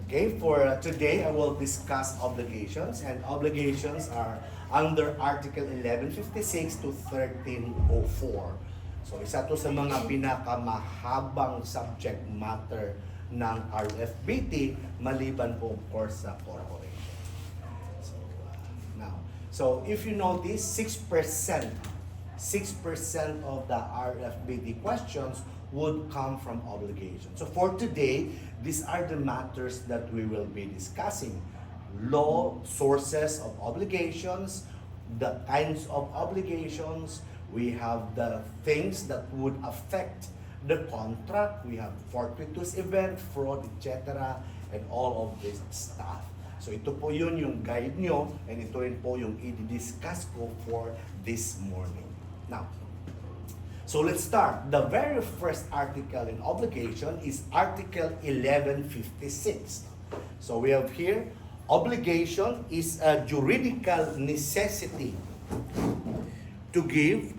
Okay, for today I will discuss obligations, and obligations are under Article 1156 to 1304. So isa to sa mga pinakamahabang subject matter ng RFBT maliban po of course sa corporation. So, so if you notice 6% of the RFBT questions would come from obligation. So for today, these are the matters that we will be discussing. Law, sources of obligations, the kinds of obligations, we have the things that would affect the contract, we have fortuitous event, fraud, etc., and all of this stuff. So ito po yun yung guide nyo, and ito rin po yung i-discuss ko for this morning. Now, so let's start. The very first article in obligation is Article 1156. So we have here, obligation is a juridical necessity to give,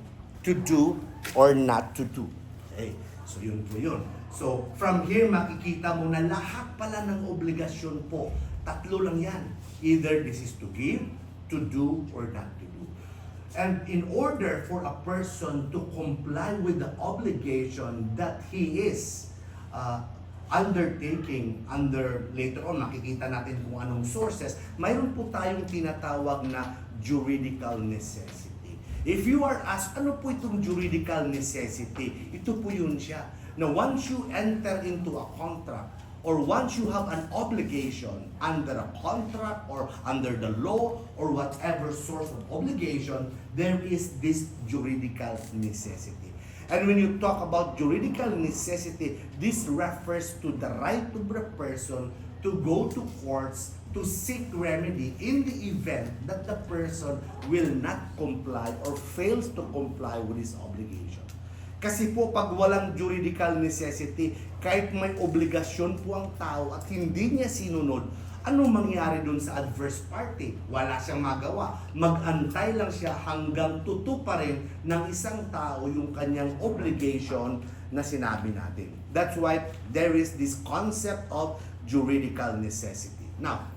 to do, or not to do. Okay. So yun po yun. So from here, makikita mo na lahat pala ng obligasyon po. Tatlo lang yan. Either this is to give, to do, or not to do. And in order for a person to comply with the obligation that he is undertaking under, later on makikita natin kung anong sources, mayroon po tayong tinatawag na juridical necessity. If you are asked, ano po itong juridical necessity? Ito po yun siya. Now, once you enter into a contract, or once you have an obligation under a contract or under the law or whatever source of obligation, there is this juridical necessity. And when you talk about juridical necessity, this refers to the right of the person to go to courts to seek remedy in the event that the person will not comply or fails to comply with his obligation. Kasi po pag walang juridical necessity, kahit may obligasyon po ang tao at hindi niya sinunod, ano mangyari dun sa adverse party? Wala siyang magawa. Mag-antay lang siya hanggang tutuparin ng isang tao yung kanyang obligation na sinabi natin. That's why there is this concept of juridical necessity. Now,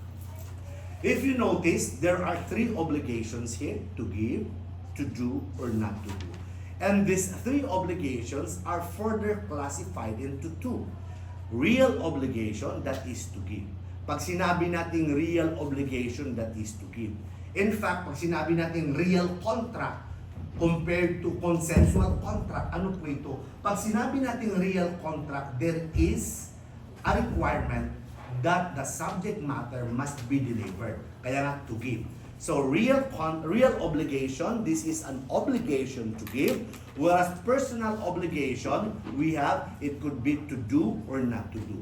if you notice, there are three obligations here: to give, to do, or not to do. And these three obligations are further classified into two. Real obligation, that is to give. Pag sinabi nating real obligation, that is to give. In fact, pag sinabi nating real contract compared to consensual contract, ano po ito? Pag sinabi nating real contract, there is a requirement that the subject matter must be delivered. Kaya nga, to give. So real obligation, this is an obligation to give, whereas personal obligation, we have, it could be to do or not to do.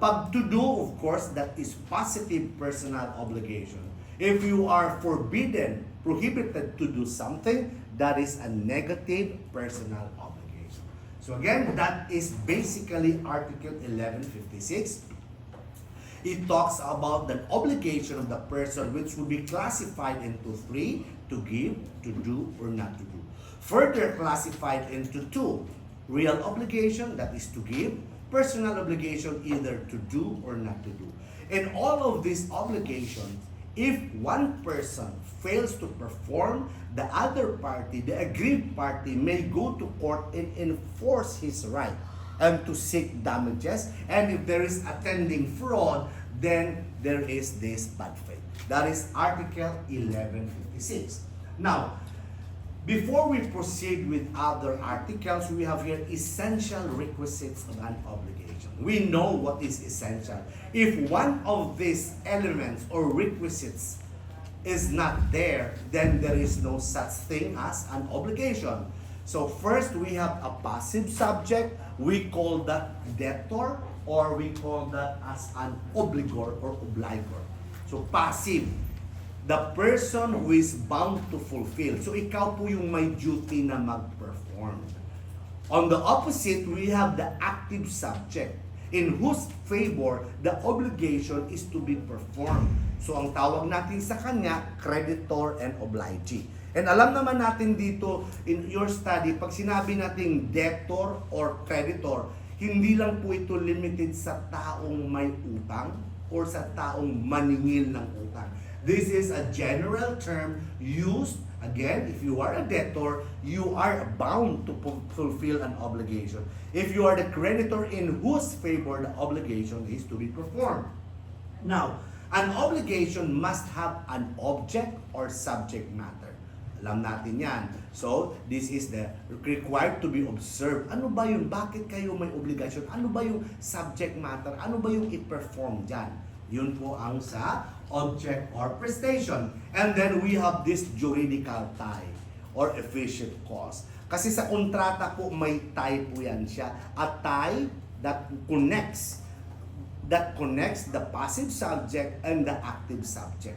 Pag to do, of course, that is positive personal obligation. If you are forbidden, prohibited to do something, that is a negative personal obligation. So again, that is basically Article 1156. It talks about the obligation of the person, which will be classified into three: to give, to do, or not to do. Further classified into two: real obligation, that is to give; personal obligation, either to do or not to do. And all of these obligations, if one person fails to perform, the other party, the aggrieved party, may go to court and enforce his right and to seek damages. And if there is attending fraud, then there is this bad faith. That is Article 1156. Now, before we proceed with other articles, we have here essential requisites of an obligation. We know what is essential. If one of these elements or requisites is not there, then there is no such thing as an obligation. So first, we have a passive subject. We call that debtor, or we call that as an obligor or obligor. So passive, the person who is bound to fulfill. So ikaw po yung may duty na mag-perform. On the opposite, we have the active subject, in whose favor the obligation is to be performed. So ang tawag natin sa kanya, creditor and obligee. And alam naman natin dito in your study, pag sinabi nating debtor or creditor, hindi lang po ito limited sa taong may utang or sa taong maningil ng utang. This is a general term used, again, if you are a debtor, you are bound to fulfill an obligation. If you are the creditor in whose favor the obligation is to be performed. Now, an obligation must have an object or subject matter. Alam natin yan. So, this is the required to be observed. Ano ba yun? Bakit kayo may obligasyon? Ano ba yung subject matter? Ano ba yung i-perform dyan? Yun po ang sa object or prestation. And then we have this juridical tie or efficient cause. Kasi sa kontrata po may tie po yan siya. A tie that connects the passive subject and the active subject.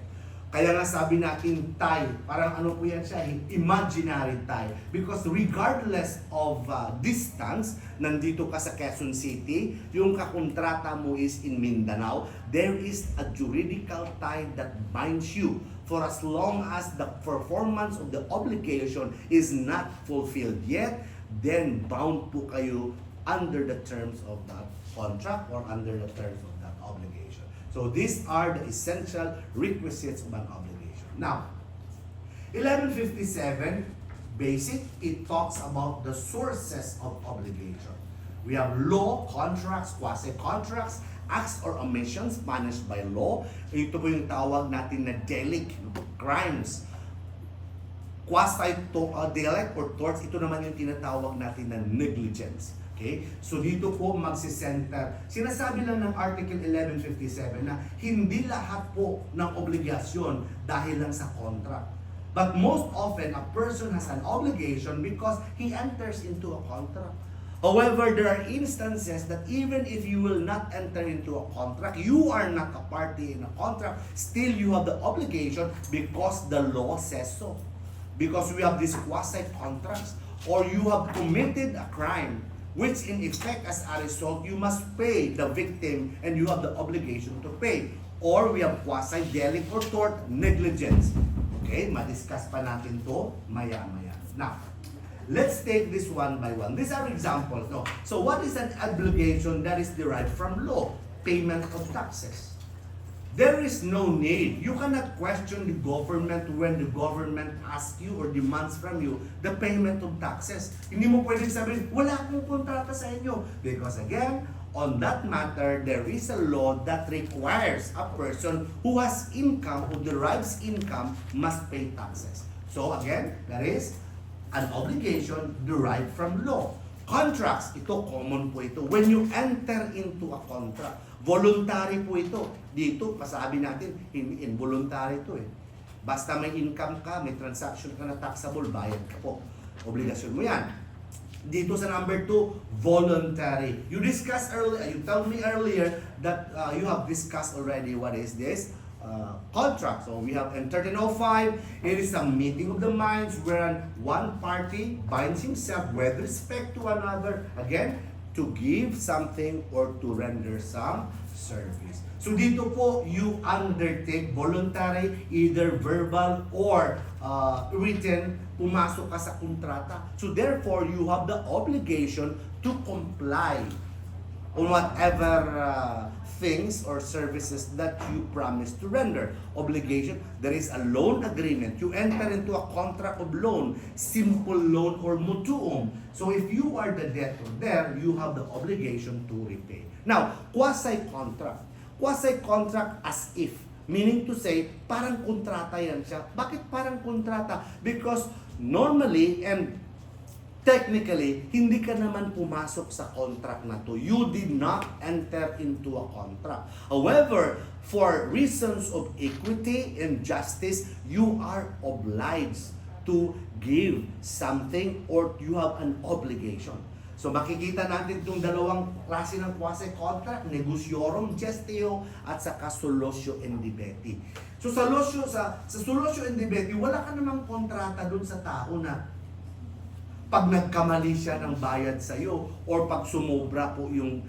Kaya nga sabi natin tie, parang ano po yan siya, imaginary tie. Because regardless of distance, nandito ka sa Quezon City, yung kakontrata mo is in Mindanao, there is a juridical tie that binds you for as long as the performance of the obligation is not fulfilled yet, then bound po kayo under the terms of that contract or under the terms of that obligation. So these are the essential requisites of an obligation. Now, 1157, basic, it talks about the sources of obligation. We have law, contracts, quasi-contracts, acts or omissions punished by law. Ito po yung tawag natin na delict, crimes. Quasi-delict or torts, ito naman yung tinatawag natin na negligence. Okay? So dito po magsisenter. Sinasabi lang ng Article 1157 na hindi lahat po ng obligasyon dahil lang sa contract. But most often, a person has an obligation because he enters into a contract. However, there are instances that even if you will not enter into a contract, you are not a party in a contract, still you have the obligation because the law says so. Because we have these quasi-contracts, or you have committed a crime, which in effect as a result, you must pay the victim and you have the obligation to pay. Or we have quasi-delict or tort negligence. Okay, madiscuss pa natin to maya-maya. Now, let's take this one by one. These are examples. No? So what is an obligation that is derived from law? Payment of taxes. There is no need. You cannot question the government when the government asks you or demands from you the payment of taxes. Hindi mo pwedeng sabihin, wala akong kontrata sa inyo. Because again, on that matter, there is a law that requires a person who has income, who derives income, must pay taxes. So again, that is an obligation derived from law. Contracts, ito common po ito. When you enter into a contract, voluntary po ito. Dito, pasabi natin, involuntary ito eh. Basta may income ka, may transaction ka na taxable, bayad ka po. Obligasyon mo yan. Dito sa number 2, voluntary. You discussed earlier, you told me earlier that you have discussed already what is this? Contract. So we have in 1305, it is a meeting of the minds wherein one party binds himself with respect to another, again, to give something or to render some service. So dito po, you undertake voluntary, either verbal or written, pumasok ka sa kontrata. So therefore, you have the obligation to comply on whatever things or services that you promise to render. Obligation, there is a loan agreement. You enter into a contract of loan, simple loan or mutuum. So if you are the debtor there, you have the obligation to repay. Now, quasi-contract. Quasi-contract as if. Meaning to say, parang kontrata yan siya. Bakit parang kontrata? Because normally and technically, hindi ka naman pumasok sa contract na to. You did not enter into a contract. However, for reasons of equity and justice, you are obliged to give something or you have an obligation. So makikita natin itong dalawang klase ng quasi-contract, negosyorum gestio at saka solutio endibeti. So sa solutio endibeti, wala ka namang kontrata dun sa tao na pag nagkamali siya ng bayad sa'yo or pag sumobra po yung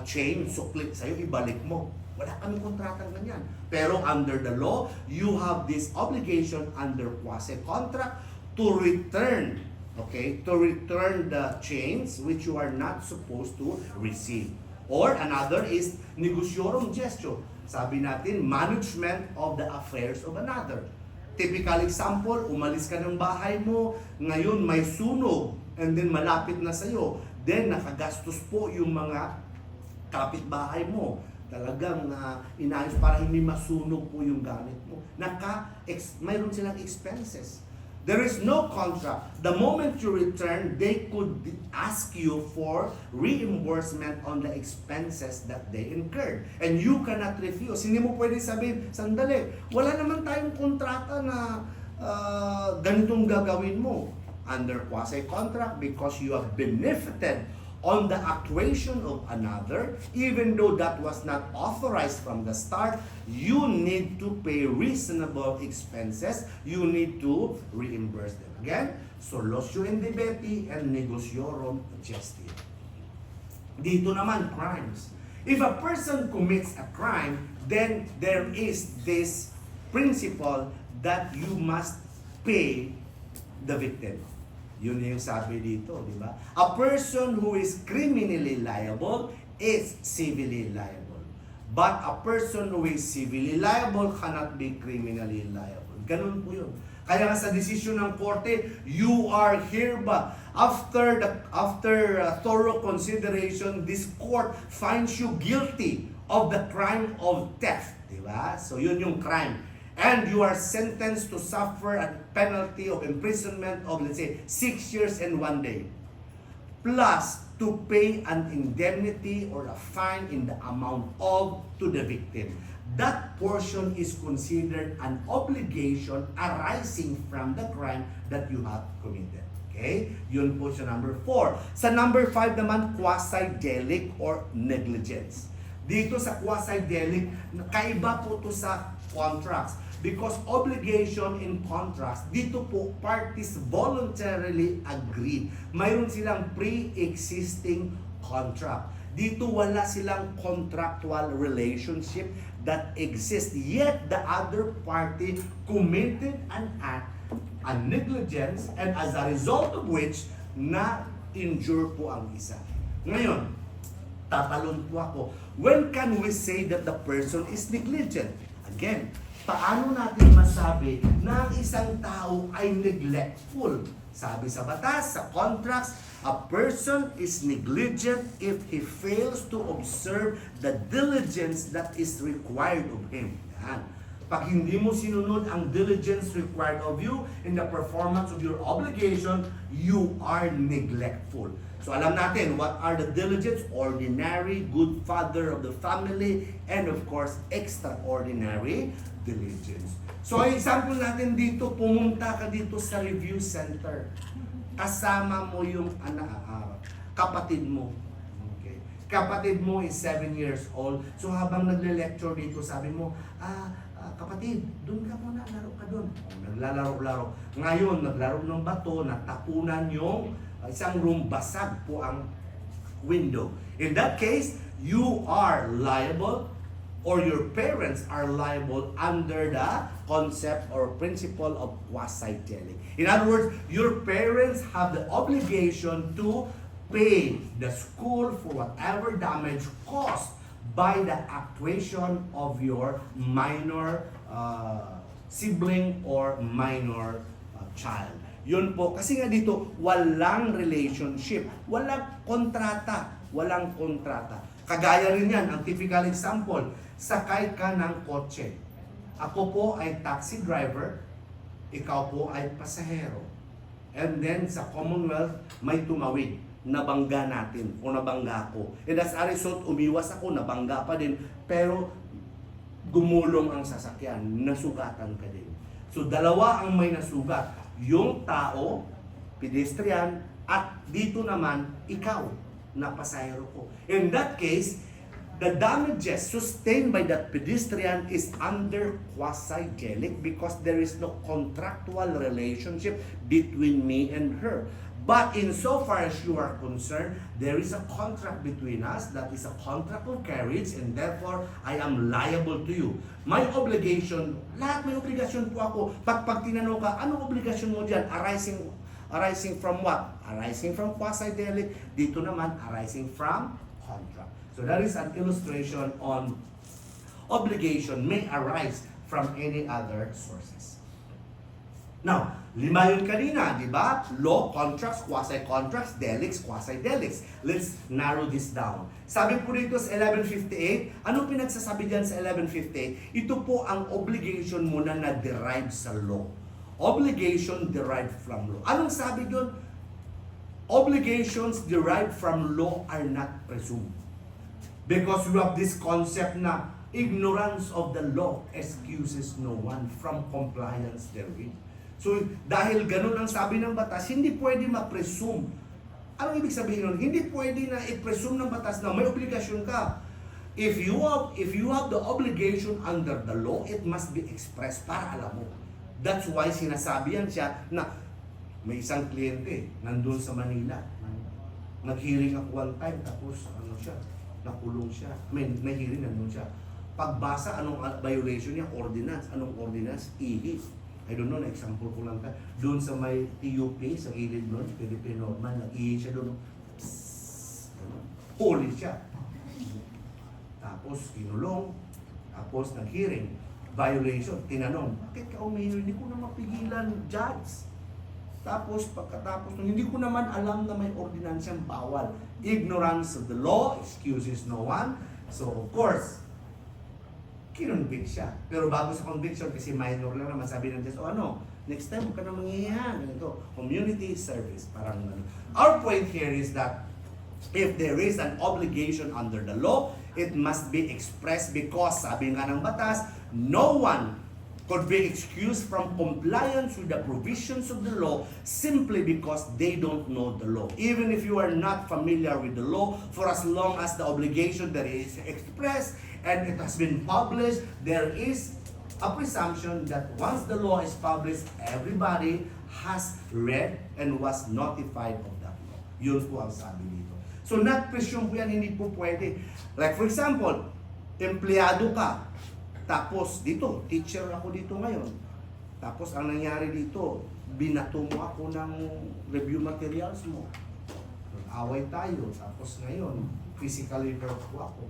chain, suklit sa'yo, ibalik mo. Wala kami kontratang ganyan. Pero under the law, you have this obligation under quasi-contract to return okay, to return the chains which you are not supposed to receive. Or another is negosyorum gestio. Sabi natin, management of the affairs of another. Typical example, umalis ka ng bahay mo, ngayon may sunog, and then malapit na sa'yo, then nakagastos po yung mga kapitbahay mo. Talagang inayos para hindi masunog po yung gamit mo. Mayroon silang expenses. There is no contract. The moment you return, they could ask you for reimbursement on the expenses that they incurred. And you cannot refuse. Hindi mo pwede sabihin, sandali, wala naman tayong kontrata na ganitong gagawin mo. Under quasi-contract, because you have benefited on the actuation of another, even though that was not authorized from the start, you need to pay reasonable expenses. You need to reimburse them. Again, solutio indebeti and negosyorum gesti. Dito naman, crimes. If a person commits a crime, then there is this principle that you must pay the victim. Yun yung sabi dito, di ba? A person who is criminally liable is civilly liable. But a person who is civilly liable cannot be criminally liable. Ganun po yun. Kaya nga sa desisyon ng korte, you are hereby, after thorough consideration, this court finds you guilty of the crime of theft. Di ba? So yun yung crime. And you are sentenced to suffer a penalty of imprisonment of, let's say, 6 years and 1 day. Plus, to pay an indemnity or a fine in the amount of to the victim. That portion is considered an obligation arising from the crime that you have committed. Okay? Yun po sa number 4. Sa number 5 naman, quasi-delict or negligence. Dito sa quasi-delict, kaiba po to sa contracts. Because obligation in contracts, dito po parties voluntarily agreed. Mayroon silang pre-existing contract. Dito wala silang contractual relationship that exists. Yet the other party committed an act, a negligence, and as a result of which, na-injure po ang isa. Ngayon, tatalon po ako. When can we say that the person is negligent? Again, paano natin masabi na ang isang tao ay neglectful? Sabi sa batas, sa contracts, a person is negligent if he fails to observe the diligence that is required of him. Yan. Pag hindi mo sinunod ang diligence required of you in the performance of your obligation, you are neglectful. So alam natin, what are the diligence? Ordinary, good father of the family, and of course, extraordinary diligence. So ang example natin dito, pumunta ka dito sa review center. Kasama mo yung kapatid mo. Okay. Kapatid mo is 7 years old. So habang nagle-lecture dito, sabi mo, kapatid, doon ka muna, laro ka doon. Naglalaro-laro. Ngayon, naglaro ng bato, natapunan yung isang room, basag po ang window. In that case, you are liable or your parents are liable under the concept or principle of quasi-delict. In other words, your parents have the obligation to pay the school for whatever damage caused by the actuation of your minor sibling or minor child. Yun po, kasi nga dito, walang relationship, walang kontrata. Kagaya rin yan, ang typical example, sakay ka ng kotse. Ako po ay taxi driver, ikaw po ay pasahero. And then sa Commonwealth, may tumawid, nabangga natin o nabangga ko. And as a result, umiwas ako, nabangga pa din, pero gumulong ang sasakyan, nasugatan ka din. So dalawa ang may nasugat. Yung tao, pedestrian, at dito naman, ikaw, na pasahero ko. In that case, the damages sustained by that pedestrian is under quasi-delict because there is no contractual relationship between me and her. But insofar as you are concerned, there is a contract between us that is a contract of carriage and therefore I am liable to you. My obligation, lahat may obligasyon po ako. Pag tinanong ka, anong obligasyon mo dyan arising Arising from what? Arising from quasi-delict. Dito naman, arising from contract. So that is an illustration on obligation may arise from any other sources. Now, 5 yun kanina, di ba? Law, contracts, quasi-contracts, delicts, quasi-delicts. Let's narrow this down. Sabi po dito sa 1158, anong pinagsasabi dyan sa 1158? Ito po ang obligation muna na derived sa law. Obligation derived from law. Anong sabi doon? Obligations derived from law are not presumed. Because we have this concept na ignorance of the law excuses no one from compliance therewith. So, dahil ganun ang sabi ng batas, hindi pwede ma-presume. Anong ibig sabihin nun? Hindi pwede na i-presume ng batas na may obligasyon ka. If you have the obligation under the law, it must be expressed para alam mo. That's why sinasabi yan siya na may isang kliyente nandun sa Manila. Nag-hearing ako one time, tapos nakulong siya. Na-hearing nandun siya. Pagbasa, anong violation niya? Ordinance. Anong ordinance? Ihi. I don't know, na-example ko lang ka. Doon sa may TUP, sa gilid nun, Philippine Norman, nag-ihi siya doon. Huli siya. Tapos, kinulong. Tapos, nag-hearing. Violation. Tinanong, bakit ka umihingi? Hindi ko na mapigilan, judge. Tapos, pagkatapos, hindi ko naman alam na may ordinansyang bawal. Ignorance of the law excuses no one. So, of course, kinonvict siya. Pero bago sa conviction, kasi minor lang naman, sabi ng Diyos, next time, huwag ka na manghihiyan. Ito, community service. Parang ano. Our point here is that if there is an obligation under the law, it must be expressed because, sabi nga ng batas, no one could be excused from compliance with the provisions of the law simply because they don't know the law. Even if you are not familiar with the law, for as long as the obligation that is expressed and it has been published, there is a presumption that once the law is published, everybody has read and was notified of that law. Yun po ang sabi dito. So not presume po yan, hindi po pwede. Like for example, empleyado ka, tapos dito, teacher ako dito ngayon. Tapos ang nangyari dito, binato mo ako ng review materials mo. Away tayo, tapos ngayon, physically hurt ko ako.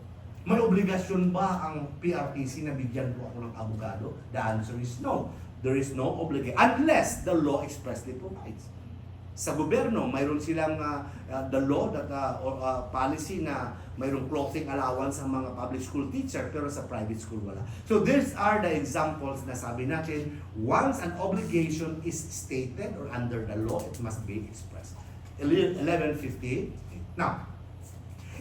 May obligasyon ba ang PRTC na bigyan ko ako ng abogado? The answer is no. There is no obligation unless the law expressly provides. Sa gobyerno, mayroon silang the law that policy na mayroong clothing allowance sa mga public school teacher, pero sa private school wala. So these are the examples na sabi natin, once an obligation is stated or under the law, it must be expressed. 1158. Now,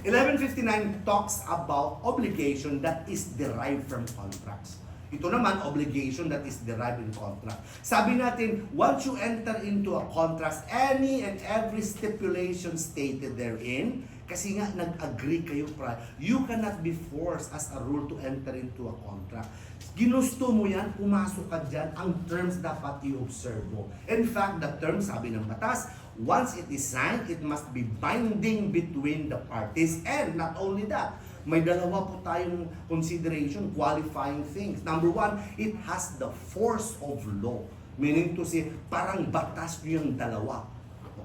1159 talks about obligation that is derived from contracts. Ito naman, obligation that is derived in contract. Sabi natin, once you enter into a contract, any and every stipulation stated therein, kasi nga nag-agree kayo prior, you cannot be forced as a rule to enter into a contract. Ginusto mo yan, pumasok ka dyan, ang terms dapat i-observe mo. In fact, the terms, sabi ng batas, once it is signed, it must be binding between the parties. And not only that, may dalawa po tayong consideration, qualifying things. Number one, it has the force of law. Meaning to say, parang batas nyo yung dalawa.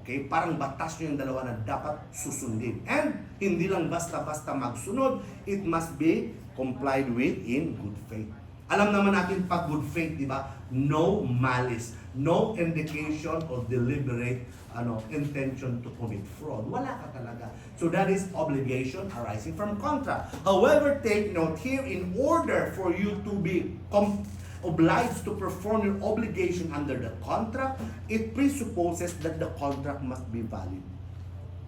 Okay? Parang batas nyo yung dalawa na dapat susundin. And hindi lang basta-basta magsunod, it must be complied with in good faith. Alam naman natin pag good faith, di ba? No malice, no indication of deliberate intention to commit fraud. Wala ka talaga. So that is obligation arising from contract. However, take note here, in order for you to be obliged to perform your obligation under the contract, it presupposes that the contract must be valid.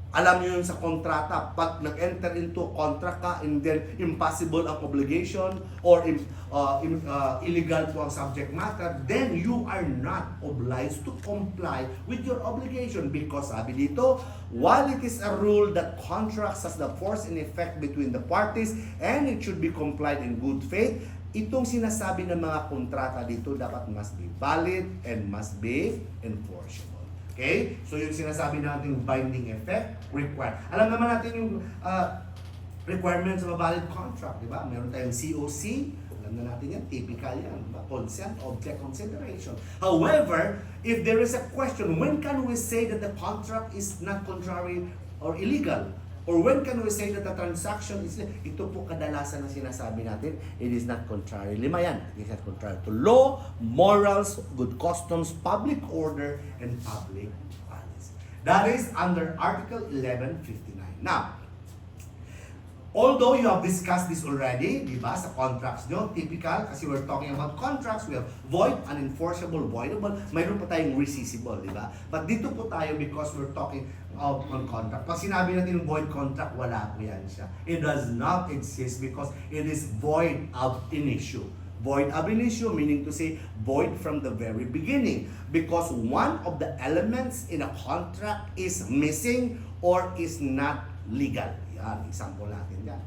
Alam niyo yun sa kontrata, pag nag-enter into a contract ka and then impossible ang obligation or illegal po ang subject matter, then you are not obliged to comply with your obligation because sabi dito, while it is a rule that contracts has the force and effect between the parties and it should be complied in good faith, itong sinasabi ng mga kontrata dito dapat must be valid and must be enforceable. Okay? So yung sinasabi natin binding effect required. Alam naman natin yung Requirements of a valid contract, di ba? Meron tayong COC, alam na natin yan, typical yan, di ba? Consent, object consideration. However, if there is a question, when can we say that the contract is not contrary or illegal? Or when can we say that the transaction is, ito po kadalasan na sinasabi natin, it is not contrary. 5 yan. It is not contrary to law, morals, good customs, public order, and public policy. That is under Article 1159. Now, although you have discussed this already, di ba, sa contracts nyo, typical, kasi we're talking about contracts, we have void, unenforceable, voidable, mayroon pa tayong rescissible, di ba? But dito po tayo because we're talking on contract. Pag sinabi natin yung void contract, wala po yan siya. It does not exist because it is void ab initio. Void ab initio meaning to say void from the very beginning because one of the elements in a contract is missing or is not legal. Yan, example natin yan.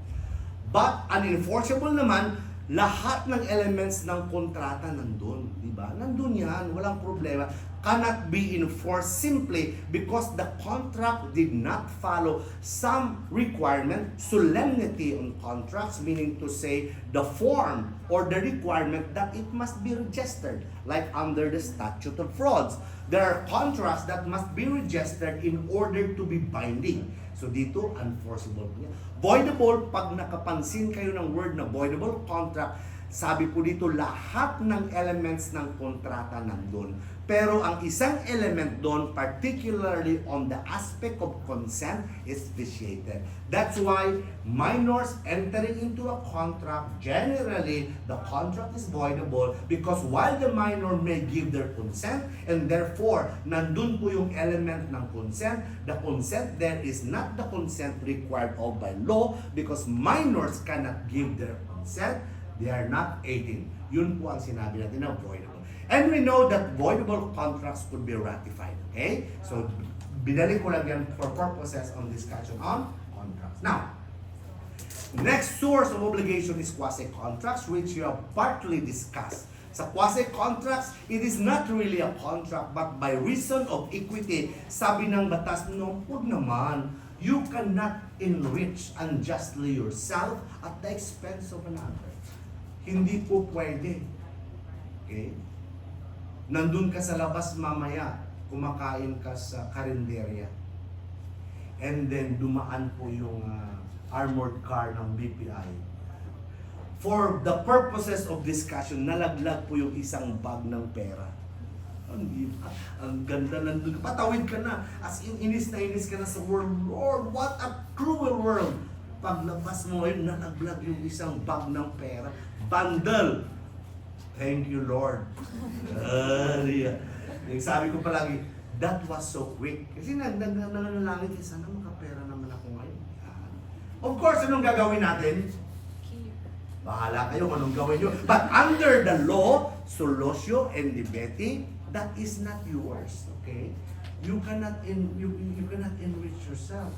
But unenforceable naman, lahat ng elements ng kontrata nandun, di ba? Nandun yan, walang problema. Cannot be enforced simply because the contract did not follow some requirement, solemnity on contracts, meaning to say the form or the requirement that it must be registered, like under the statute of frauds. There are contracts that must be registered in order to be binding. So dito, unenforceable po yan. Voidable, pag nakapansin kayo ng word na voidable contract, sabi po dito, lahat ng elements ng kontrata nandun. Pero ang isang element doon, particularly on the aspect of consent, is vitiated. That's why minors entering into a contract, generally, the contract is voidable because while the minor may give their consent, and therefore, nandun po yung element ng consent, the consent there is not the consent required of by law because minors cannot give their consent. They are not 18. Yun po ang sinabi natin na voidable. And we know that voidable contracts could be ratified. Okay? So, binalik ko lang yan for purposes on discussion on contracts. Now, next source of obligation is quasi-contracts, which you have partly discussed. Sa quasi-contracts, it is not really a contract, but by reason of equity, sabi ng batas, no, huwag naman, you cannot enrich unjustly yourself at the expense of another. Hindi po pwede. Okay? Nandun ka sa labas mamaya, kumakain ka sa karinderya. And then dumaan po yung armored car ng BPI. For the purposes of discussion, nalaglag po yung isang bag ng pera. Ang ganda, nandun ka, patawid ka na. As in, inis na inis ka na sa world. Lord, what a cruel world. Paglabas mo ngayon, nalaglag yung isang bag ng pera. Bundle. Thank you, Lord. Sabi ko palagi, that was so quick. Kasi nananalangin, sana makapera naman ako ngayon. Of course, anong gagawin natin? Bahala kayo kung anong gawin nyo. But under the law, solosyo and libeti, that is not yours. Okay? You cannot enrich yourself.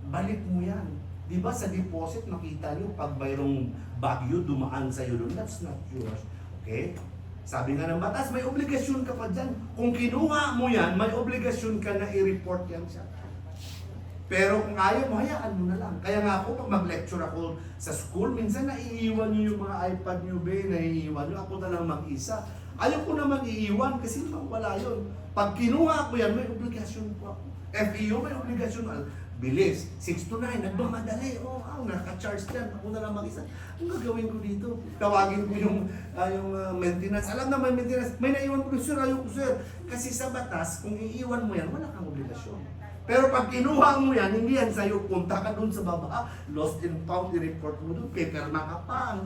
Balik mo yan. Diba sa deposit, makita nyo, pag mayroong bagyo dumaan sa'yo doon, that's not yours. Okay? Sabi nga ng batas, may obligasyon ka pa dyan. Kung kinuha mo yan, may obligasyon ka na i-report yan siya. Pero kung ayaw mo, hayaan mo na lang. Kaya nga ako, pag mag-lecture ako sa school, minsan naiiwan nyo yung mga iPad nyo, naiiwan nyo, ako na lang mag-isa. Ayaw ko naman iiwan kasi wala yun. Pag kinuha ko yan, may obligasyon po ako. FEO, may obligasyon. Bilis, 6 to 9, nagmamadali. Naka-charge yan. Ako na lang mag-isa. Ang gagawin ko dito? Tawagin ko yung maintenance. Alam naman maintenance, may naiwan ko, sir, ayaw ko, sir. Kasi sa batas, kung iiwan mo yan, wala kang obligasyon. Pero pag kinuha mo yan, hindi yan sa'yo, punta ka dun sa baba, lost and found, i-report mo dun, paper na ka pa.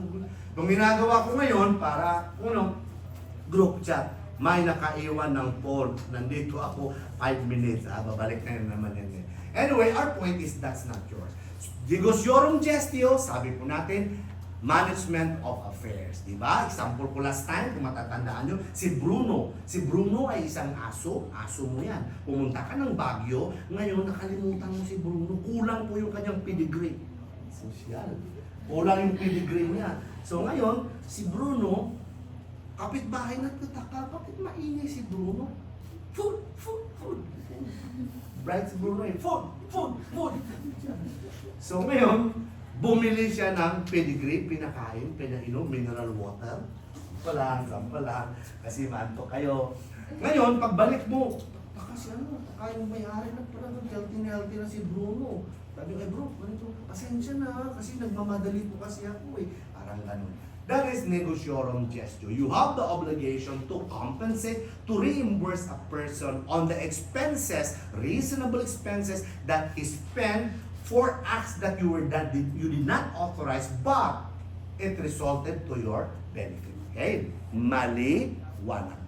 Kung ginagawa ko ngayon, para, group chat, may nakaiwan ng phone, nandito ako, 5 minutes, babalik na yun naman yan. Anyway, our point is that's not yours. Negosyorum gestio, sabi po natin, management of affairs. Diba? Example ko last time, kung matatandaan nyo, si Bruno. Si Bruno ay isang aso mo yan. Pumunta ka ng Baguio, ngayon nakalimutan mo si Bruno. Kulang po yung kanyang pedigree. Social. Kulang yung pedigree niya. So ngayon, si Bruno, kapitbahay na tataka, bakit maingay si Bruno? Food. Bright si Bruno, food. So ngayon, Bumili siya ng pedigree, pinakain, pinainom, mineral water. Sampalan, kasi maanto kayo. Ngayon, pagbalik mo, kasi kaya mo may-ari na pala nun, healthy na si Bruno. Sabi ko, bro, ganito, pasensya na, kasi nagmamadali po kasi ako eh. Parang ganun. That is negosyorum gesture. You have the obligation to compensate, to reimburse a person on the expenses, reasonable expenses that is spent for acts that you did not authorize, but it resulted to your benefit. Okay? Maliwanag.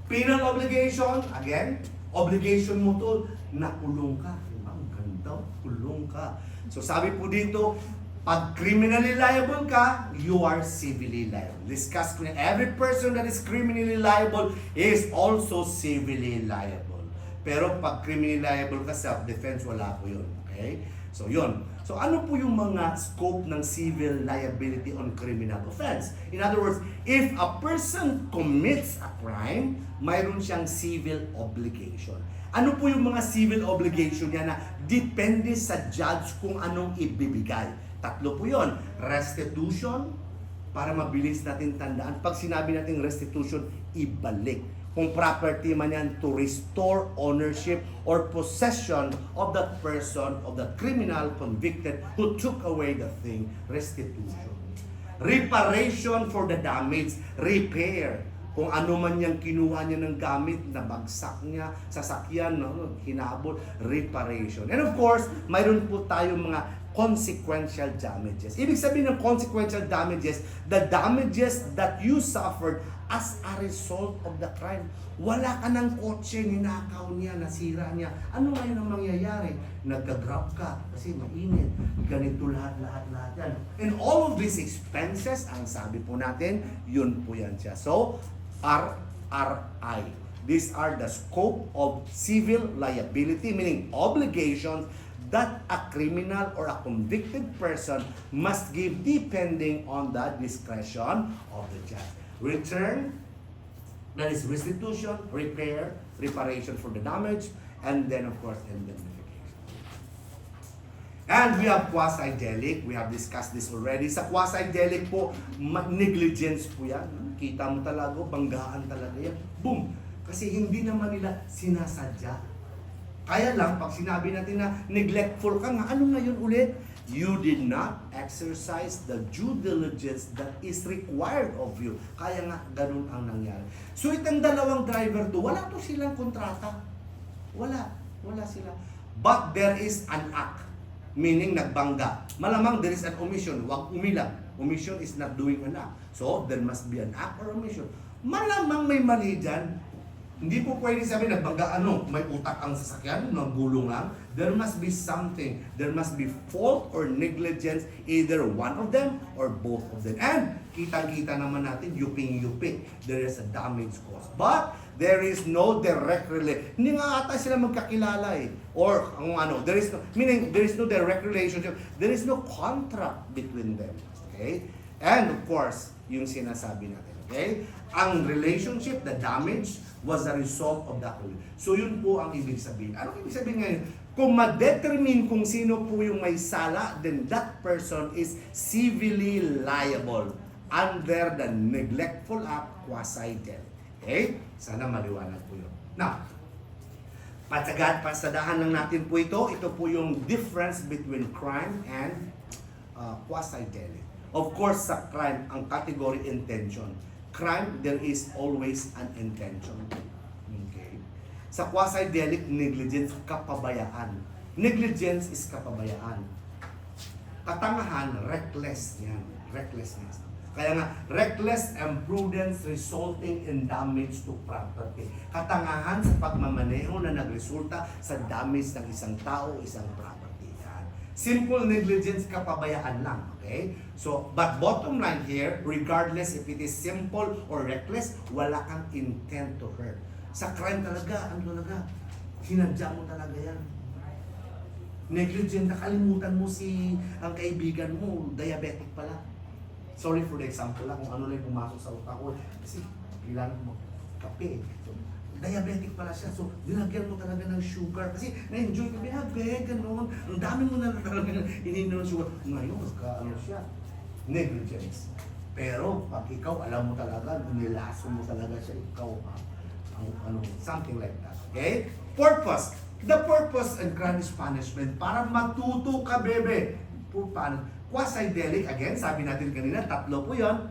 Penal obligation, again, obligation mo to, nakulong ka. Ang ganda, kulong ka. So sabi po dito, pag criminally liable ka, you are civilly liable. Discuss ko na, every person that is criminally liable is also civilly liable. Pero pag criminally liable ka, self-defense, wala po yun. Okay? So yun. So ano po yung mga scope ng civil liability on criminal offense? In other words, if a person commits a crime, mayroon siyang civil obligation. Ano po yung mga civil obligation niya na depende sa judge kung anong ibibigay? Tatlo po yun. Restitution, para mabilis natin tandaan. Pag sinabi natin restitution, ibalik. Kung property man yan, to restore ownership or possession of that person, of that criminal convicted who took away the thing, restitution. Reparation for the damage, repair. Kung ano man yung kinuha niya ng gamit, nabagsak niya, sasakyan, hinabol, reparation. And of course, mayroon po tayong mga consequential damages. Ibig sabihin ng consequential damages, the damages that you suffered as a result of the crime. Wala ka ng kotse, ninakaw niya, nasira niya. Ano ngayon ang mangyayari? Nagka-grab ka kasi mainit. Ganito lahat yan. And all of these expenses, ang sabi po natin, yun po yan siya. So, RRI. These are the scope of civil liability, meaning obligations that a criminal or a convicted person must give depending on the discretion of the judge. Return, that is restitution, repair, reparation for the damage, and then of course indemnification. And we have quasi-delict. We have discussed this already. Sa quasi-delict po, negligence po yan. Kita mo talaga, banggaan talaga yan. Boom! Kasi hindi naman nila sinasadya. Kaya lang, pag sinabi natin na neglectful ka nga, ano ngayon ulit? You did not exercise the due diligence that is required of you. Kaya nga, ganun ang nangyari. So itong dalawang driver do, wala to silang kontrata. Wala sila. But there is an act, meaning nagbangga. Malamang there is an omission, wag umilang. Omission is not doing an act. So there must be an act or omission. Malamang may mali dyan. Hindi po pwede sabihin nagbangga may utak ang sasakyan, naggulong lang. There must be something. There must be fault or negligence, either one of them or both of them. And kitang-kita naman natin, yuping-yupi. There is a damage caused. But there is no direct relation. Hindi nga ata sila magkakilala eh. Or there is no, meaning there is no direct relationship. There is no contract between them. Okay? And of course, yung sinasabi natin. Okay? Ang relationship, the damage, was a result of that will. So yun po ang ibig sabihin. Ano ibig sabihin ngayon? Kung ma-determine kung sino po yung may sala, then that person is civilly liable under the neglectful act quasi-death. Okay? Sana maliwanag po yun. Now, pasadahan lang natin po ito. Ito po yung difference between crime and quasi-death. Of course, sa crime, ang category intention. Crime, there is always an intention. Okay? Sa quasi-delict, negligence, kapabayaan. Negligence is kapabayaan. Katangahan, reckless yan. Recklessness. Kaya nga, reckless imprudence resulting in damage to property. Katangahan sa pagmamaneho na nagresulta sa damage ng isang tao, isang property. Yan. Simple negligence, kapabayaan lang. Okay? So, but bottom line here, regardless if it is simple or reckless, wala kang intent to hurt. Sa crime talaga, sinadya mo talaga yan. Negligent, nakalimutan mo ang kaibigan mo, diabetic pala. Sorry for the example lang, kung ano lang pumasok sa utak ko. Kasi, kailangan mo kape. So, diabetic pala siya. So, dinagyan mo talaga ng sugar. Kasi na-enjoy ka, gano'n. Ang dami mo na talaga ininom ng sugar. Ngayon, ano siya? Negligence. Pero, pag ikaw, alam mo talaga, nilaso mo talaga siya, ikaw, something like that. Okay? Purpose. The purpose and crime is punishment para matuto ka, bebe. Paano? Quasi-delic, again, sabi natin kanina, tatlo po yon.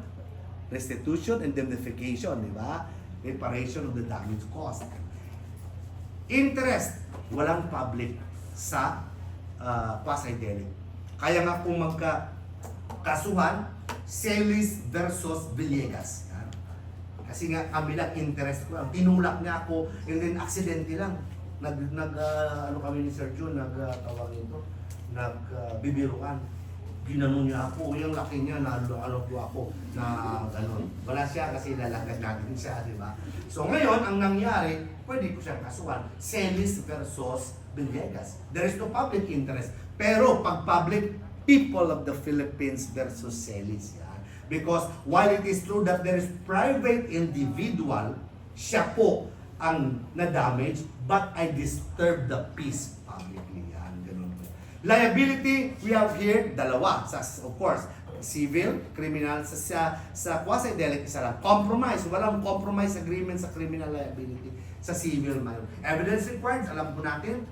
Restitution, indemnification, di ba? Reparation of the damage caused. Interest, walang public sa quasi-delic. Kaya nga kung magkasuhan, Celis versus Villegas. Yan. Kasi nga kami lang interest ko. Tinulak niya ako, and then accidentally lang. Ano kami ni Sergio, nagbibiruan. Ginanon niya ako, yung laki niya, ano po ako, na gano'n. Wala siya kasi lalagad natin siya, di ba? So ngayon, ang nangyari, pwede ko siyang kasuhan. Celis versus Villegas. There is no public interest. Pero pag public, people of the Philippines versus Celis. Yan. Because while it is true that there is private individual, siya po ang na-damage, but I disturb the peace publicly. Yan, ganun po. Liability, we have here, dalawa. Of course, civil, criminal, sa quasi-delic, isa lang. Compromise, walang compromise agreement sa criminal liability. Sa civil, mayroon. Evidence required, alam po natin,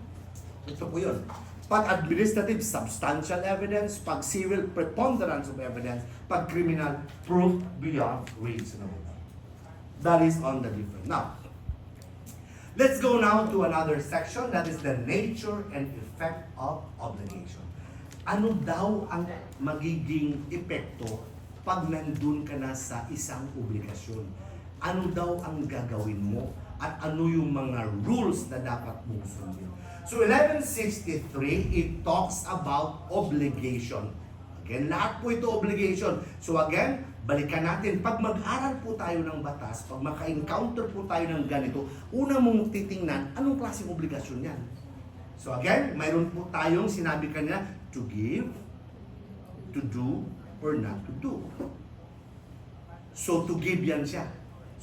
ito po yun. Pag administrative, substantial evidence. Pag civil, preponderance of evidence. Pag criminal, proof beyond reasonable. That is on the different. Now, let's go now to another section, that is the nature and effect of obligation. Ano daw ang magiging epekto pag nandun ka na sa isang obligasyon? Ano daw ang gagawin mo? At ano yung mga rules na dapat mong sundin? So 1163, it talks about obligation. Again, lahat po ito obligation. So again, balikan natin, pag mag-aral po tayo ng batas, pag maka-encounter po tayo ng ganito, una mong titingnan, anong klaseng obligasyon yan? So again, mayroon po tayong sinabi kanina, to give, to do, or not to do. So to give yan siya.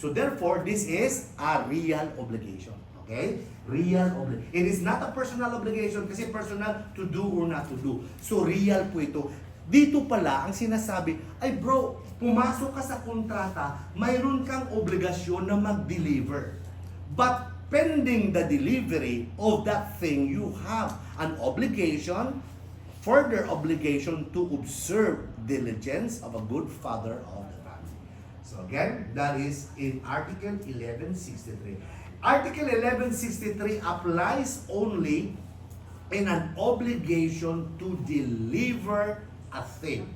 So therefore, this is a real obligation. Okay? Real obligation. It is not a personal obligation kasi personal to do or not to do. So real po ito. Dito pala, ang sinasabi, ay bro, pumasok ka sa kontrata, mayroon kang obligasyon na mag-deliver. But pending the delivery of that thing, you have an obligation, further obligation to observe diligence of a good father of the family. So again, that is in Article 1163. Article 1163 applies only in an obligation to deliver a thing.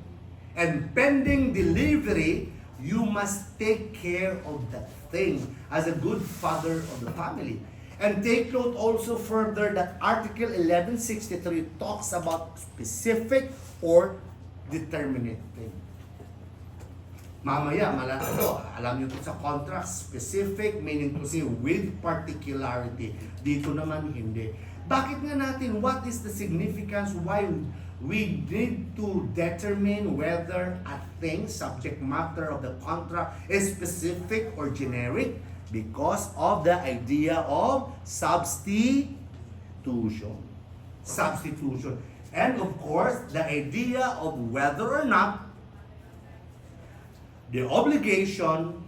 And pending delivery, you must take care of that thing as a good father of the family. And take note also further that Article 1163 talks about specific or determinate thing. Mamaya, alam niyo ito sa contract, specific, meaning to say with particularity. Dito naman hindi. Bakit nga natin, what is the significance, why we need to determine whether a thing, subject matter of the contract, is specific or generic? Because of the idea of substitution. Substitution. And of course, the idea of whether or not the obligation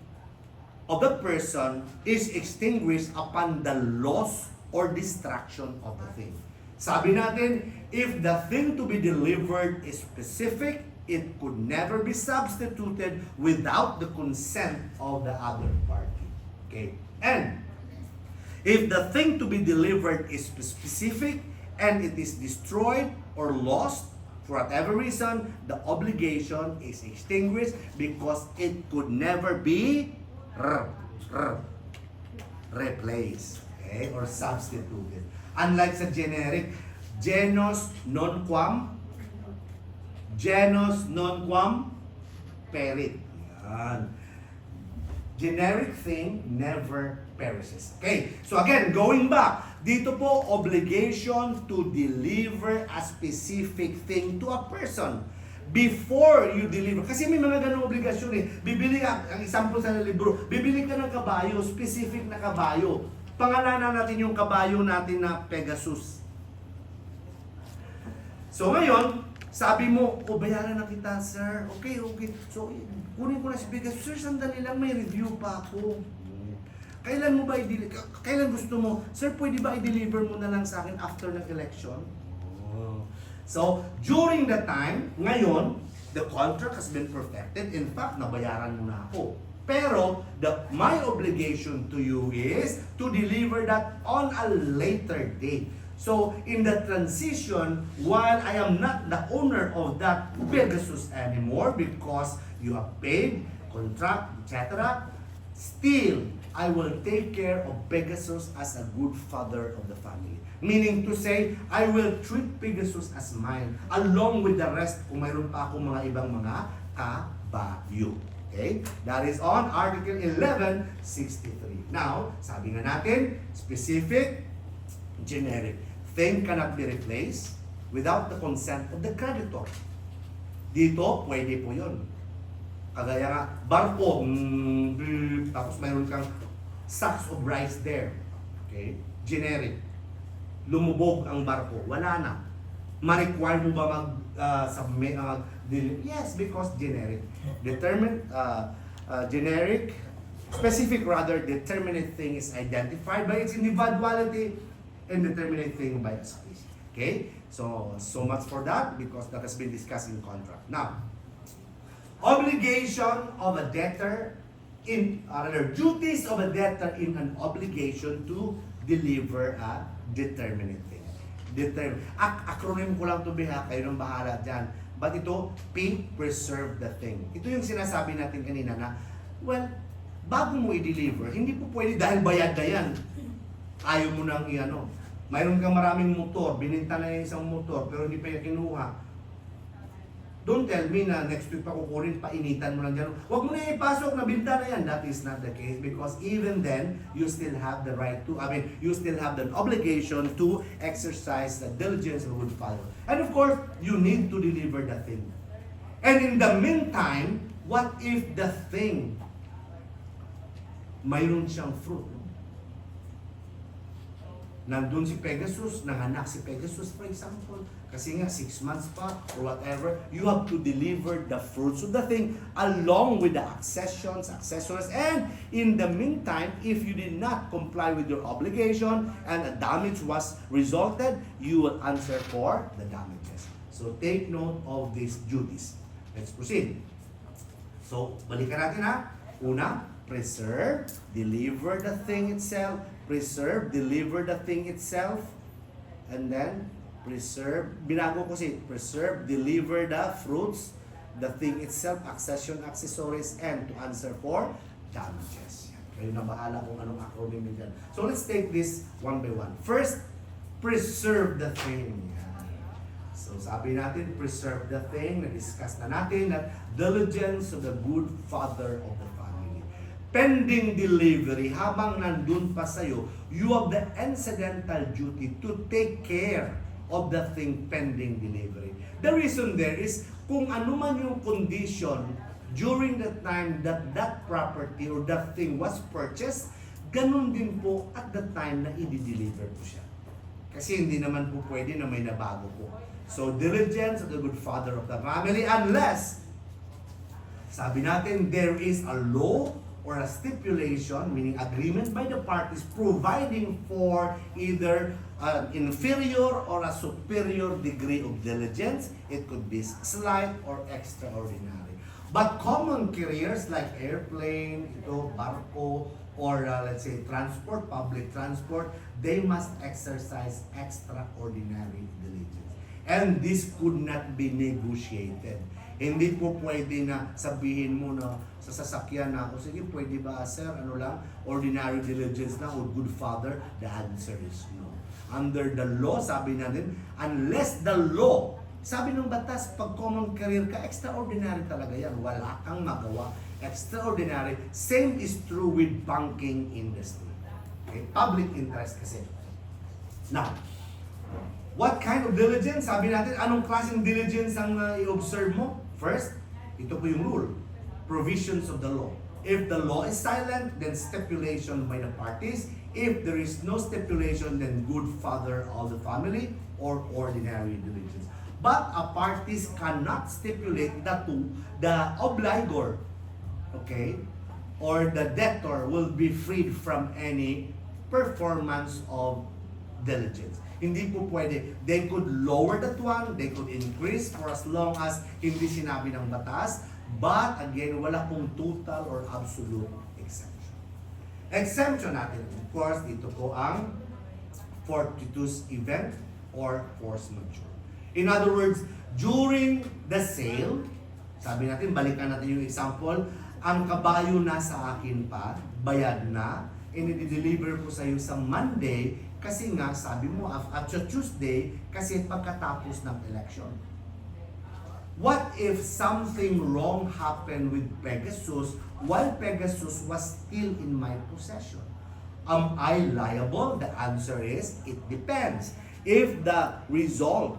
of the person is extinguished upon the loss or destruction of the thing. Sabi natin, if the thing to be delivered is specific, it could never be substituted without the consent of the other party. Okay? And if the thing to be delivered is specific and it is destroyed or lost, for whatever reason, the obligation is extinguished because it could never be replaced, okay, or substituted. Unlike sa generic, genus non quam perit. Yan. Generic thing never perishes. Okay, so again, going back, dito po, obligation to deliver a specific thing to a person. before you deliver. Kasi may mga ganong obligasyon eh. Bibili ka, ang example sa libro, bibili ka ng kabayo, specific na kabayo. Pangalanan natin yung kabayo natin na Pegasus. So ngayon, sabi mo, bayaran na kita, sir. Okay. So, kunin ko na si Pegasus. Sir, sandali lang, may review pa ako. Kailan mo ba kailan gusto mo? Sir, pwede ba i-deliver mo na lang sa akin after ng election? So, during the time, ngayon, the contract has been perfected. In fact, nabayaran mo na ako. Pero, my obligation to you is to deliver that on a later date. So, in the transition, while I am not the owner of that Pegasus anymore because you have paid, contract, etc., still, I will take care of Pegasus as a good father of the family. Meaning to say, I will treat Pegasus as mine along with the rest kung mayroon pa akong mga ibang mga kabayo. Okay? That is on Article 1163. Now, sabi nga natin, specific, generic. Thing cannot be replaced without the consent of the creditor. Dito, pwede po yun. Kagaya nga, barko, tapos mayroon kang sacks of rice there. Okay? Generic. Lumubog ang barko. Wala na. Ma-require mo ba mag-submit? Yes, because generic. Generic, specific rather, determinate thing is identified by its individuality and determinate thing by its species. Okay? So much for that because that has been discussed in contract. Now, obligation of a debtor duties of a debtor in an obligation to deliver a determinate thing. Acronym ko lang to kayo nang bahala dyan. But ito, P, preserve the thing. Ito yung sinasabi natin kanina na, well, bago mo i-deliver, hindi po pwede dahil bayad na yan. Ayaw mo nang i-ano. Mayroon kang maraming motor, bininta na yung isang motor, pero hindi pa yung kinuha. Don't tell me na next week pa kukunin, painitan mo lang dyan. Huwag mo na ipasok, nabinta na yan. That is not the case because even then, you still have the right to, you still have the obligation to exercise the diligence of a good father. And of course, you need to deliver the thing. And in the meantime, what if the thing, mayroon siyang fruit? Nandun si Pegasus, nanganak si Pegasus for example, kasi nga 6 months pa or whatever, you have to deliver the fruits of the thing along with the accessories, and in the meantime, if you did not comply with your obligation and a damage was resulted, you will answer for the damages. So take note of these duties. Let's proceed. So, balikan natin ha. Una, preserve, deliver the thing itself. Preserve, deliver the thing itself. And then, preserve, binago ko preserve, deliver the fruits, the thing itself, accessories, and to answer for damages. Kayo na bahala kung anong acronym nyo dyan. So let's take this one by one. First, preserve the thing. So sabi natin, preserve the thing. Na-discuss na natin that diligence of the good father of the family. Pending delivery, habang nandun pa sa'yo, you have the incidental duty to take care of the thing pending delivery. The reason there is, kung ano man yung condition during the time that that property or that thing was purchased, ganun din po at the time na i-deliver po siya. Kasi hindi naman po pwede na may nabago po. So, diligence of the good father of the family, unless, sabi natin, there is a law or a stipulation, meaning agreement by the parties providing for either an inferior or a superior degree of diligence. It could be slight or extraordinary. But common carriers like airplane, barko, or let's say transport, public transport, they must exercise extraordinary diligence. And this could not be negotiated. Hindi po pwede na sabihin mo na sa sasakyan na, o sige, pwede ba sir, ordinary diligence na, or good father? The answer is no. Under the law, sabi natin, unless the law, sabi ng batas, pag common career ka, extraordinary talaga yan. Wala kang magawa. Extraordinary. Same is true with banking industry. Okay? Public interest kasi. Now, What kind of diligence? Sabi natin, anong klaseng diligence ang i-observe mo? First, ito po yung rule. Provisions of the law. If the law is silent, then stipulation by the parties. If there is no stipulation, then good father of the family or ordinary diligence. But a parties cannot stipulate that the obligor, okay, or the debtor will be freed from any performance of diligence. Hindi po pwede. They could lower that one, they could increase for as long as hindi sinabi ng batas. But again, wala pong total or absolute exemption. Exemption natin, of course, dito po ang fortuitous event or force majeure. In other words, during the sale, sabi natin, balikan natin yung example, ang kabayo na sa akin pa, bayad na, i-deliver ko sa iyo sa Monday, kasi nga, sabi mo, at Tuesday, kasi pagkatapos ng election. What if something wrong happened with Pegasus while Pegasus was still in my possession? Am I liable? The answer is, it depends. If the result,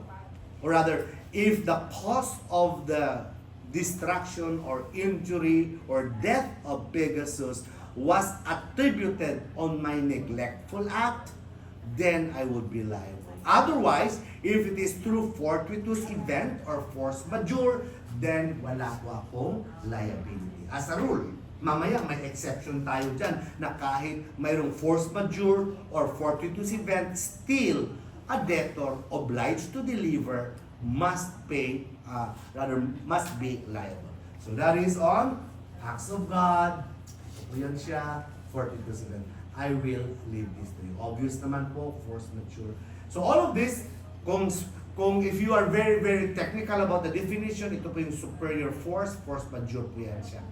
or rather, if the cause of the destruction or injury or death of Pegasus was attributed on my neglectful act, then I would be liable. Otherwise, if it is through fortuitous event or force majeure, then wala po akong liability. As a rule, mamaya may exception tayo dyan na kahit mayroong force majeure or fortuitous event, still a debtor obliged to deliver must pay, must be liable. So that is on acts of God. Yan siya, fortuitous event. I will leave this to you. Obvious naman po, force majeure. So all of this, kung if you are very, very technical about the definition, ito po yung superior force, force majeure po yan siya.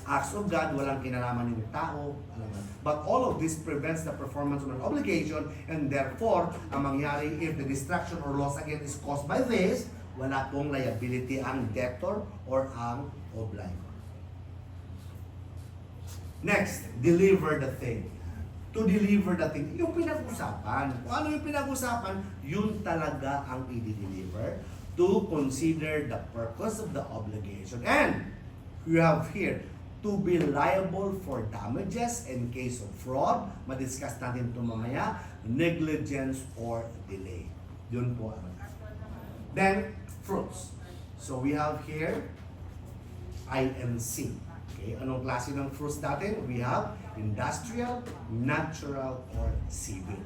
Acts of God, walang kinalaman yung tao. But all of this prevents the performance of an obligation, and therefore, ang mangyari, if the destruction or loss again is caused by this, wala pong liability ang debtor or ang obligor. Next, deliver the thing. To deliver the thing, yung pinag-usapan. Kung ano yung pinag-usapan, yun talaga ang i-deliver to consider the purpose of the obligation. And you have here, to be liable for damages in case of fraud, madiscuss natin ito mamaya, negligence or delay. Yun po ang. Then, fruits. So we have here, INC. Okay, anong klase ng fruits natin? We have industrial, natural, or civil.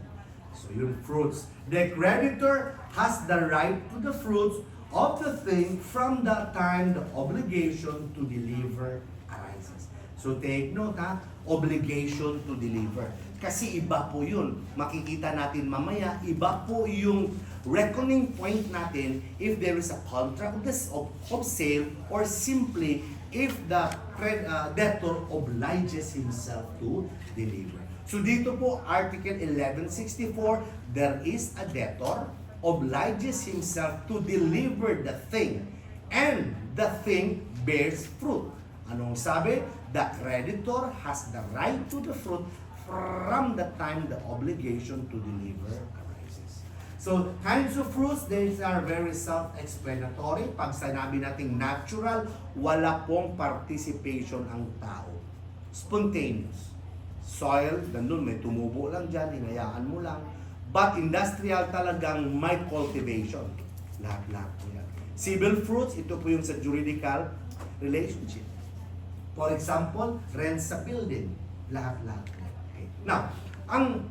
So yung fruits. The creditor has the right to the fruits of the thing from the time the obligation to deliver arises. So take note ha, obligation to deliver. Kasi iba po yun. Makikita natin mamaya, iba po yung reckoning point natin if there is a contract of sale or simply if the debtor obliges himself to deliver. So dito po, Article 1164, there is a debtor obliges himself to deliver the thing and the thing bears fruit. Anong sabi? The creditor has the right to the fruit from the time the obligation to deliver arises. So, kinds of fruits, these are very self-explanatory. Pag sinabi nating natural, wala pong participation ang tao. Spontaneous. Soil, nandun, may tumubo lang dyan, hinayaan mo lang. But industrial talagang may cultivation. Lahat-lahat po yan. Civil fruits, ito po yung sa juridical relationship. For example, rent sa building. Lahat-lahat. Okay. Now, ang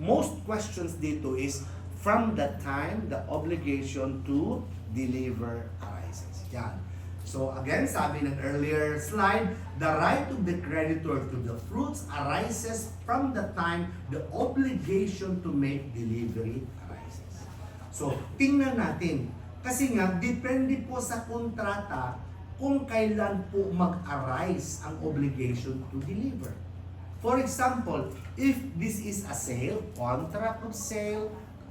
most questions dito is from the time the obligation to deliver arises. Yan. So again, sabi ng earlier slide, the right of the creditor to the fruits arises from the time the obligation to make delivery arises. So, tingnan natin. Kasi nga, depende po sa kontrata kung kailan po mag-arise ang obligation to deliver. For example, if this is a sale, contract of sale,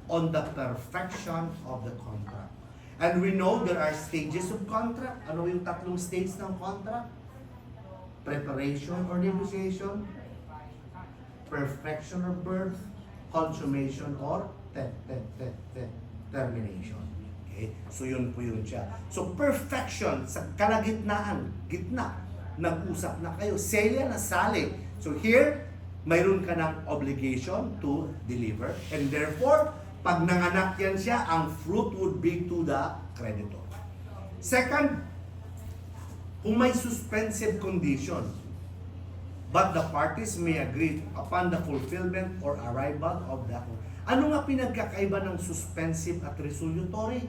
on the perfection of the contract. And we know there are stages of contract. Ano yung tatlong stages ng contract? Preparation or negotiation, perfection or birth, consummation or termination. Okay? So yun po yun siya. So perfection sa kalagitnaan, gitna, nag-usap na kayo. Celia nasali. So here, mayroon ka ng obligation to deliver. And therefore, pag nanganak yan siya, ang fruit would be to the creditor. Second, kung may suspensive condition, but the parties may agree upon the fulfillment or arrival of the... Ano nga pinagkakaiba ng suspensive at resolutory?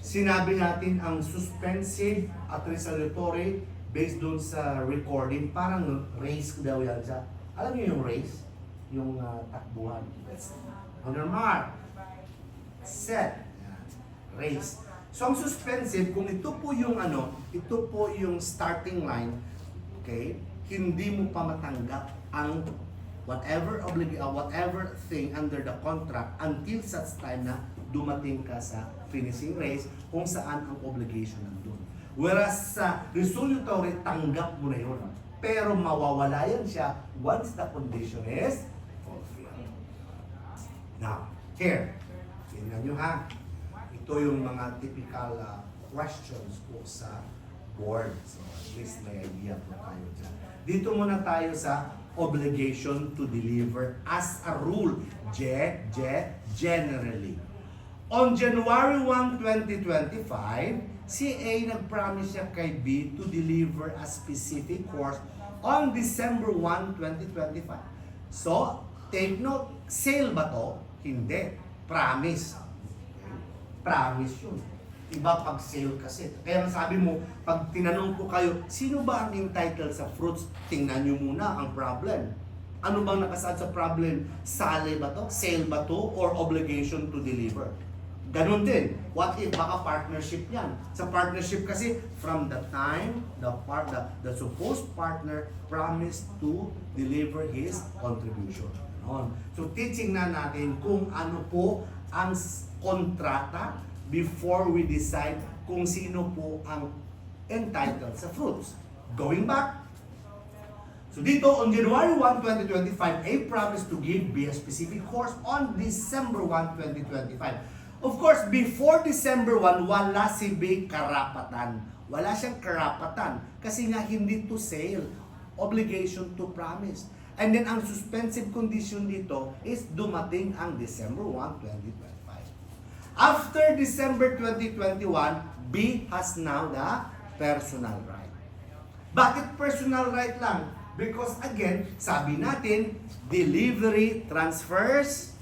Sinabi natin ang suspensive at resolutory based doon sa recording, parang race daw yan sa... Alam niyo yung race? Yung takbuhan. On your mark. Set. Yan. Race. So ang suspensive, kung ito po yung ito po yung starting line, okay, hindi mo pa matanggap ang whatever thing under the contract until such time na dumating ka sa finishing race kung saan ang obligation nandun. Whereas sa resolutory, tanggap mo na yun. Pero mawawala yan siya once the condition is fulfilled. Now, here, tingnan nyo ha. Ito yung mga typical questions po sa board. So, at least may idea po tayo dyan. Dito muna tayo sa obligation to deliver as a rule. Generally. On January 1, 2025, si A nag-promise siya kay B to deliver a specific course on December 1, 2025. So, take note, sale ba to? Hindi. Promise. Promise yun. Iba pag sale kasi. Kaya sabi mo, pag tinanong ko kayo, sino ba ang entitled sa fruits? Tingnan nyo muna ang problem. Ano bang nakasaad sa problem? Sale ba to? Sale ba to? Or obligation to deliver? Ganon din. What if baka partnership yan? Sa partnership kasi, from the time the supposed partner promised to deliver his contribution. Ganon. So, teaching na natin kung ano po ang kontrata before we decide kung sino po ang entitled sa fruits. Going back, so dito, on January 1, 2025, A promised to give B a specific course on December 1, 2025. Of course, before December 1, wala si B karapatan. Wala siyang karapatan kasi nga hindi to sale. Obligation to promise. And then, ang suspensive condition dito is dumating ang December 1, 2025. After December 2021, B has now the personal right. Bakit personal right lang? Because again, sabi natin, delivery transfers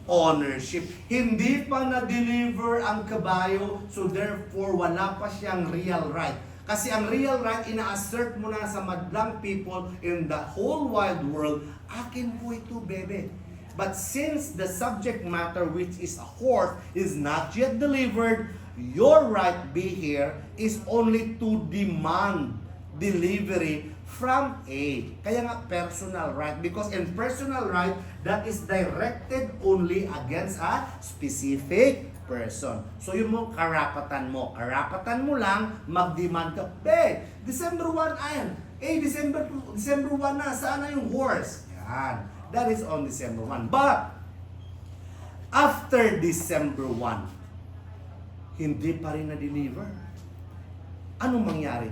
ownership. Hindi pa na-deliver ang kabayo, so therefore wala pa siyang real right. Kasi ang real right, ina-assert mo na sa madlang people in the whole wide world, akin po ito, bebe. But since the subject matter, which is a horse, is not yet delivered, your right be here is only to demand delivery from A. Kaya nga personal right, because in personal right, that is directed only against a specific person. So yung mo karapatan mo lang mag-demand ka, December 1 ayan, December 1 na, saan na yung horse? Yan. That is on December 1. But after December 1, hindi pa rin na-deliver. Anong mangyari?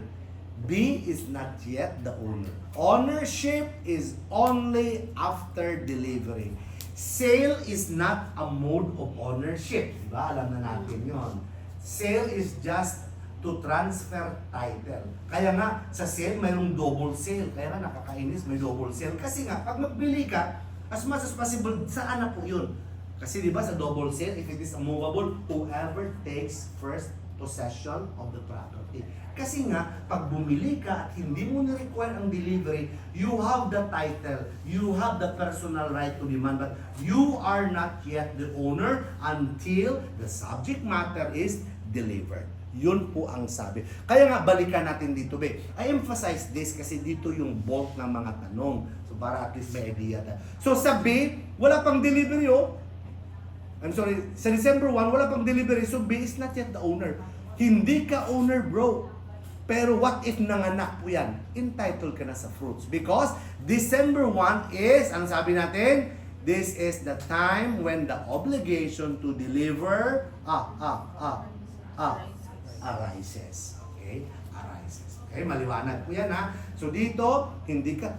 B is not yet the owner. Ownership is only after delivery. Sale is not a mode of ownership. Diba? Alam na natin yon. Sale is just to transfer title. Kaya nga, sa sale, mayroong double sale. Kaya nga, nakakainis, may double sale. Kasi nga, pag magbili ka, as much as possible, saan na po yun? Kasi diba sa double sale, if it is a movable, whoever takes first possession of the property. Kasi nga, pag bumili ka at hindi mo ni-require ang delivery, you have the title, you have the personal right to demand, but you are not yet the owner until the subject matter is delivered. Yun po ang sabi. Kaya nga, balikan natin dito, be. I emphasize this kasi dito yung bulk ng mga tanong. So, para at least may idea tayo. So, sa B, wala pang delivery, oh. I'm sorry, sa December 1, wala pang delivery. So, B is not yet the owner. Hindi ka owner, bro. Pero what if nanganak po yan? Entitled ka na sa fruits. Because December 1 is, ang sabi natin, this is the time when the obligation to deliver arises. Okay? Arises. Okay? Maliwanag po yan ha. So dito,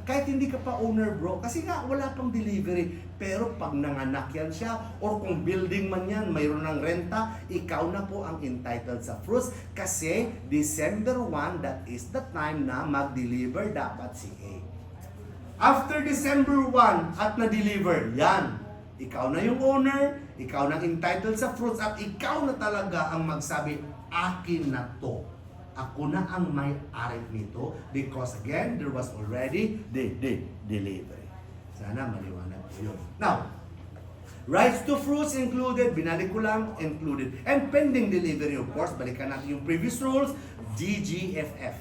kahit hindi ka pa owner bro, kasi nga wala pang delivery. Pero pag nanganak yan siya, or kung building man yan, mayroon ng renta, ikaw na po ang entitled sa fruits. Kasi December 1, that is the time na mag-deliver dapat si A. After December 1 at na-deliver, yan. Ikaw na yung owner, ikaw na entitled sa fruits, at ikaw na talaga ang magsabi, akin na to. Ako na ang may-ari nito because again, there was already the delivery. Sana maliwanag po yun. Now, rights to fruits included, binalik ko lang, included. And pending delivery, of course, balikan natin yung previous rules, DGFF.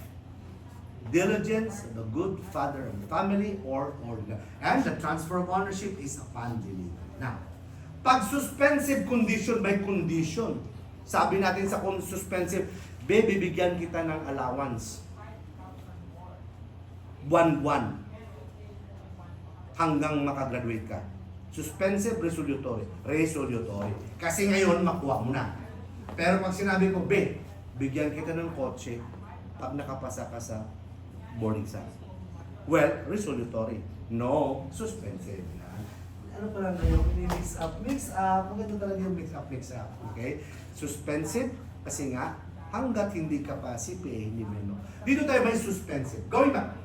Diligence, the good father of the family, and the transfer of ownership is upon delivery. Now, pag suspensive condition by condition, sabi natin sa suspensive, bibigyan kita ng allowance. Buwan-buwan. Hanggang makagraduate ka. Suspensive, resolutory. Resolutory. Kasi ngayon, makuha mo na. Pero pag sinabi ko, bigyan kita ng kotse pag nakapasa ka sa boarding exam. Well, resolutory. No, suspensive. Ano pala ngayon? Mix up. Maganda talaga yung mix up. Okay? Suspensive, kasi nga, hanggat hindi ka pa CPA, hindi mo. Dito tayo may suspensive. Going back.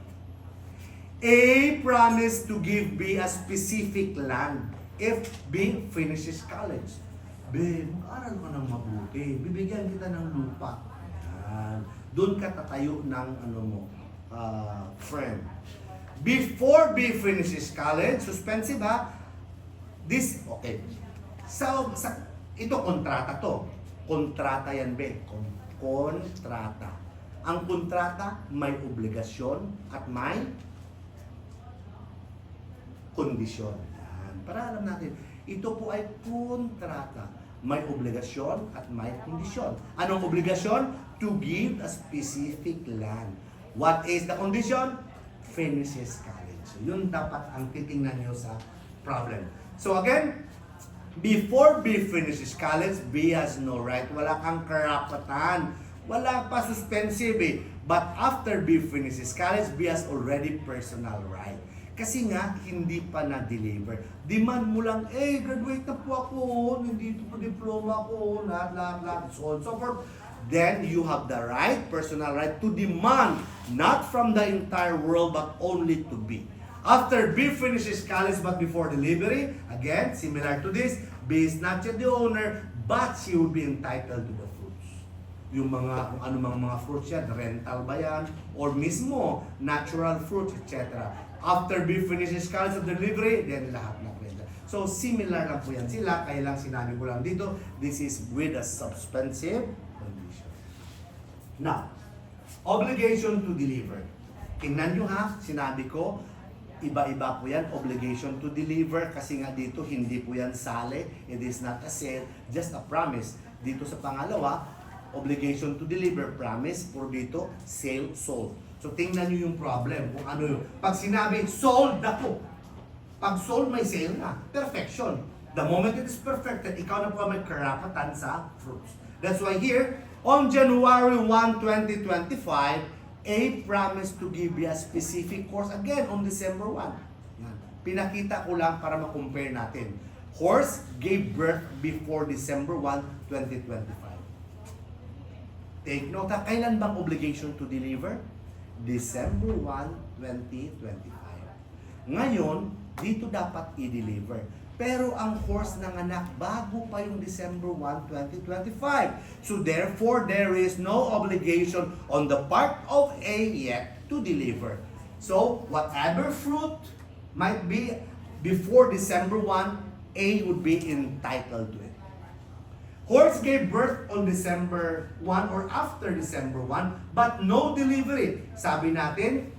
A promised to give B a specific land if B finishes college. B, mag-aral ka ng mabuti. Bibigyan kita ng lupa. Yan. Doon ka tatayo ng friend. Before B finishes college, suspensive ha? Okay. Ito kontrata to. Kontrata yan, B. Kontrata. Ang kontrata may obligasyon at may kondisyon. Yan. Para alam natin, ito po ay kontrata. May obligasyon at may kondisyon. Anong obligasyon? To give a specific land. What is the condition? Finishes college. So, yun dapat ang titingnan nyo sa problem. So again, before B finishes college, B has no right. Wala kang karapatan. Wala pa suspensive eh. But after B finishes college, B has already personal right. Kasi nga, hindi pa na-deliver. Demand mo lang, graduate na po ako, hindi po diploma ko, lahat, so on, so forth. Then, you have the right, personal right, to demand, not from the entire world, but only to B. After B finishes college, but before delivery, again, similar to this, B is not yet the owner, but she will be entitled to the fruits. Yung kung anumang mga fruits yan, rental ba yan, or mismo, natural fruits, etc. After B finishes college of delivery, then lahat na renta. So, similar lang po yan sila, kaya lang sinabi ko lang dito, this is with a suspensive condition. Now, obligation to deliver. Tingnan nyo ha, sinabi ko, iba-iba po yan, obligation to deliver, kasi nga dito hindi po yan sale, it is not a sale, just a promise. Dito sa pangalawa, obligation to deliver, promise, or dito, sale, sold. So tingnan nyo yung problem, kung ano yun. Pag sinabi, sold na po. Pag sold, may sale na. Perfection. The moment it is perfected, ikaw na po may karapatan sa fruits. That's why here, on January 1, 2025, A promised to give you a specific course again on December 1. Yan. Pinakita ko lang para ma-compare natin. Horse gave birth before December 1, 2025. Take note, kailan bang obligation to deliver? December 1, 2025. Ngayon, dito dapat i-deliver. Pero ang horse ng anak bago pa yung December 1, 2025. So therefore, there is no obligation on the part of A yet to deliver. So whatever fruit might be before December 1, A would be entitled to it. Horse gave birth on December 1 or after December 1, but no delivery. Sabi natin,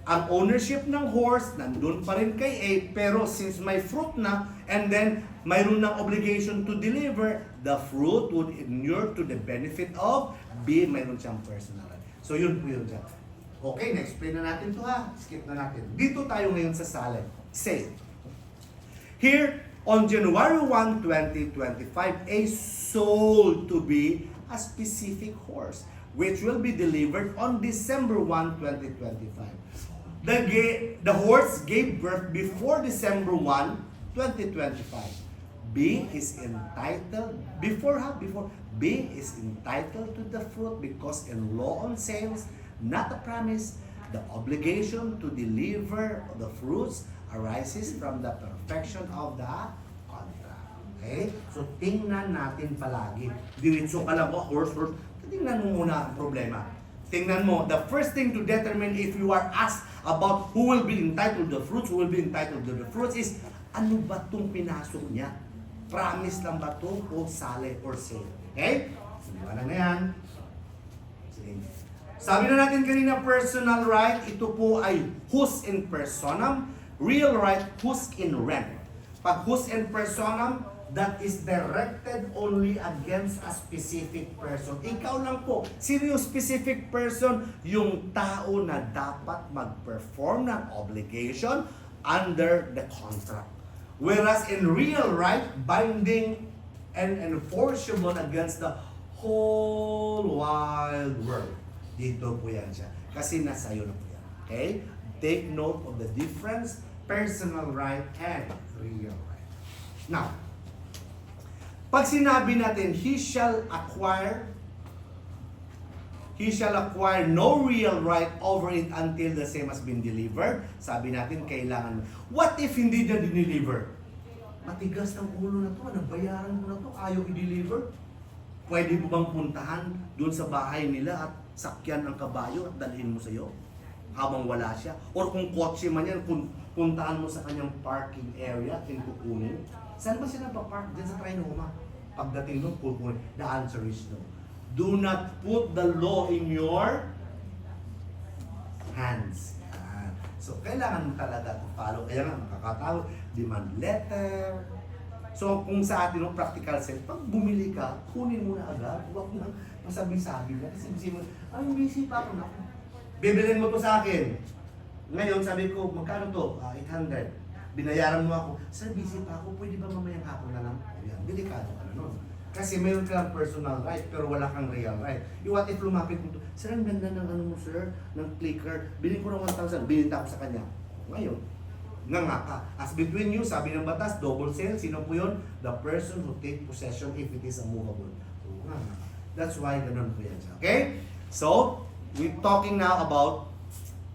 ang ownership ng horse nandun pa rin kay A, pero since may fruit na, and then mayroon ng obligation to deliver, the fruit would inure to the benefit of B, mayroon siyang personal right. So yun po yun dyan. Okay, na-explain na natin to ha. Skip na natin. Dito tayo ngayon sa sale. Say, here, on January 1, 2025, a sold to be a specific horse, which will be delivered on December 1, 2025. The horse gave birth before December 1, 2025. B is entitled, before B is entitled to the fruit because in law on sales, not a promise, the obligation to deliver the fruits arises from the perfection of the contract. Okay? So, tingnan natin palagi. Diretso ka lang, horse. Tingnan mo muna ang problema. Tingnan mo, the first thing to determine if you are asked about who will be entitled to the fruits, is, ano ba itong pinasok niya? Promise lang ba ito o sale or sale? Okay? Simulan na yan. Sige. Sabi na natin kanina, personal right, ito po ay hus in personam, real right, hus in rem. Pag hus in personam, that is directed only against a specific person. Ikaw lang po. Sino yung specific person? Yung tao na dapat mag-perform ng obligation under the contract. Whereas in real right, binding and enforceable against the whole wide world. Dito po yan siya. Kasi nasa iyo na po yan. Okay? Take note of the difference, personal right and real right. Now, pag sinabi natin, he shall acquire no real right over it until the same has been delivered. Sabi natin, kailangan. What if hindi niya dineliver? Matigas ng ulo na to, nabayaran mo na to, ayaw i-deliver. Pwede mo bang puntahan doon sa bahay nila at sakyan ang kabayo at dalhin mo sa iyo habang wala siya? Or kung kotse man yan, puntahan mo sa kanyang parking area, kukunin. Saan ba sila pa-park? Diyan sa Trinoma. Pagdating doon, kukunin. The answer is no. Do not put the law in your hands. So, kailangan mo talaga to follow. Kaya nga, makakatawag, demand letter. So, kung sa atin, no, practical sense, pag bumili ka, kunin mo na agad. Huwag mo nang masabi-sabi na. Kasi mo, ay, busy pa ako na. Bibilin mo to sa akin. Ngayon, sabi ko, magkano to? 800. Binayaran mo ako. Sir, busy pa ako. Pwede ba mamayang hapon na lang? Ayan, delikado ka na nun. Kasi mayroon kang personal right, pero wala kang real right. What if lumapit mo to? Sir, ang ganda ng ano mo, sir, ng clicker. Bilhin ko ng 1,000. Bininta ko sa kanya. Ngayon, nga ka. As between you, sabi ng batas, double sale. Sino po yun? The person who take possession if it is a movable. So, nga. That's why ganun po yan siya. Okay? So, we're talking now about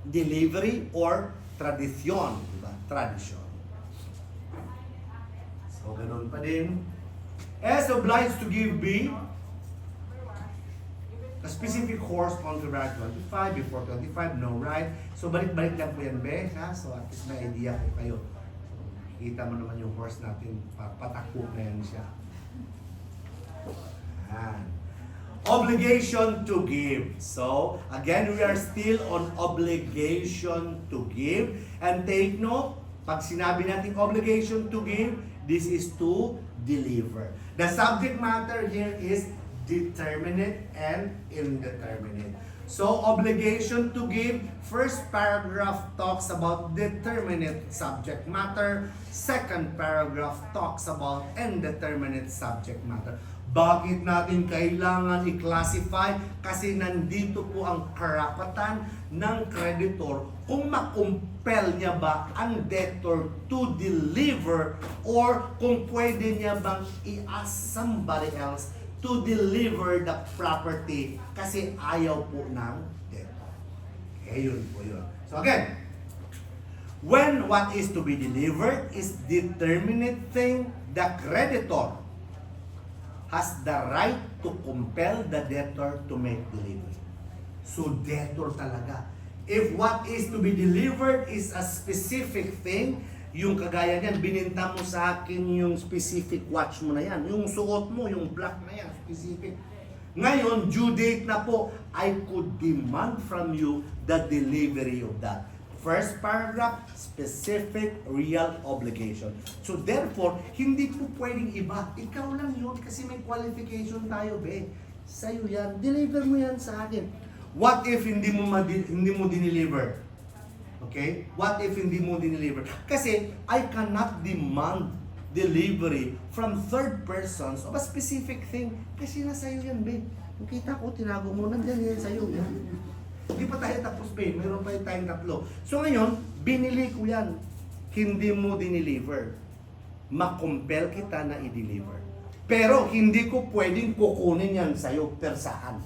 delivery or tradisyon. Diba? Tradisyon. So, ganun pa din. As obliged to give B a specific horse on February 25, before 25, no right. So balik-balik lang po yan, be, ha? So at least may idea po kayo. So, kita mo naman yung horse natin, patakbo na yan siya. Ayan. Obligation to give. So, again, we are still on obligation to give. And take note, pag sinabi natin obligation to give, this is to deliver. The subject matter here is determinate and indeterminate. So, obligation to give, first paragraph talks about determinate subject matter, second paragraph talks about indeterminate subject matter. Bakit natin kailangan i-classify? Kasi nandito po ang karapatan ng creditor kung makumpel niya ba ang debtor to deliver or kung pwede niya bang i-ask somebody else to deliver the property kasi ayaw po ng debtor. Okay, yun po yun. So again, when what is to be delivered is determinate thing, the creditor has the right to compel the debtor to make delivery. So, debtor talaga. If what is to be delivered is a specific thing, yung kagaya niyan, bininta mo sa akin yung specific watch mo na yan. Yung suot mo, yung black na yan, specific. Ngayon, due date na po, I could demand from you the delivery of that. First paragraph, specific real obligation. So therefore, hindi po pwedeng iba. Ikaw lang yun kasi may qualification tayo, be. Sa'yo yan. Deliver mo yan sa akin. What if hindi mo dineliver? Okay? What if hindi mo dineliver? Kasi I cannot demand delivery from third persons of a specific thing. Kasi nasa iyo yan, babe. Nakita ko, tinago mo, nandiyan yan sa'yo. Yan. Hindi pa tayo tapos, babe. Mayroon pa tayong tatlo. So ngayon, binili ko yan. Hindi mo dineliver. Ma-compel kita na i-deliver. Pero hindi ko pwedeng kukunin yan sa'yo persahan.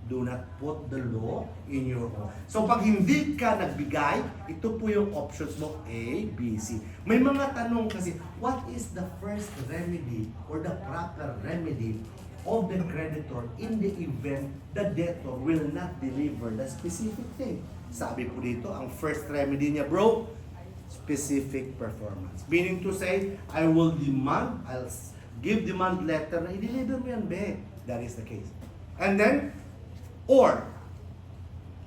Do not put the law in your own. So pag hindi ka nagbigay, ito po yung options mo, A, B, C. May mga tanong kasi, what is the first remedy or the proper remedy of the creditor in the event the debtor will not deliver the specific thing? Sabi po dito, ang first remedy niya, bro, specific performance. Meaning to say, I'll give demand letter na i-deliver mo yan, be. That is the case. And then, or,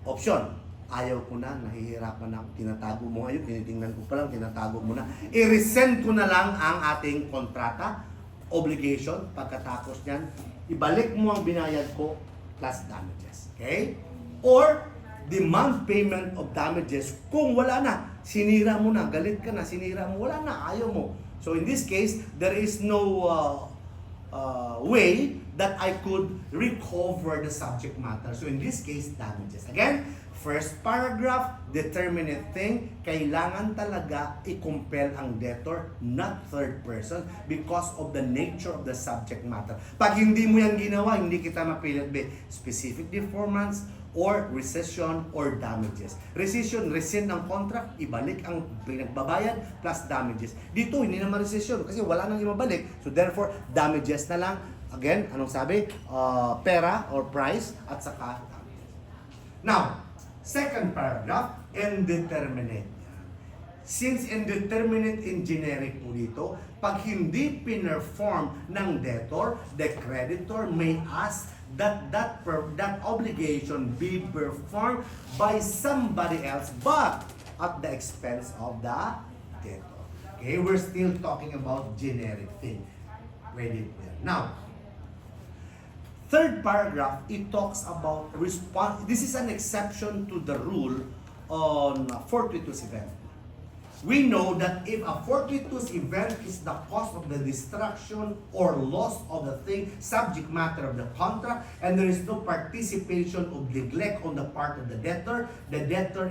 option, ayaw ko na, nahihirapan na ako, tinatago mo ngayon, tinitingnan ko pa lang, tinatago mo na. I-resend ko na lang ang ating kontrata, obligation, pagkatapos niyan, ibalik mo ang binayad ko plus damages. Okay? Or, demand payment of damages kung wala na, sinira mo na, galit ka na, sinira mo, wala na, ayaw mo. So in this case, there is no way that I could recover the subject matter. So in this case, damages. Again, first paragraph, determinate thing, kailangan talaga i-compel ang debtor, not third person, because of the nature of the subject matter. Pag hindi mo yan ginawa, hindi kita mapilit be specific performance, or rescission or damages. Rescission, rescind ng contract, ibalik ang pinagbabayad plus damages. Dito, hindi naman rescission kasi wala nang ibabalik. So therefore, damages na lang. Again, anong sabi? Pera or price at saka damages. Now, second paragraph, indeterminate. Since indeterminate in generic po dito, pag hindi pinerform ng debtor, the creditor may ask that obligation be performed by somebody else but at the expense of the debtor. Okay, we're still talking about generic thing. Ready there. Now, third paragraph, it talks about response. This is an exception to the rule on fortuitous event. We know that if a fortuitous event is the cause of the destruction or loss of the thing, subject matter of the contract, and there is no participation of neglect on the part of the debtor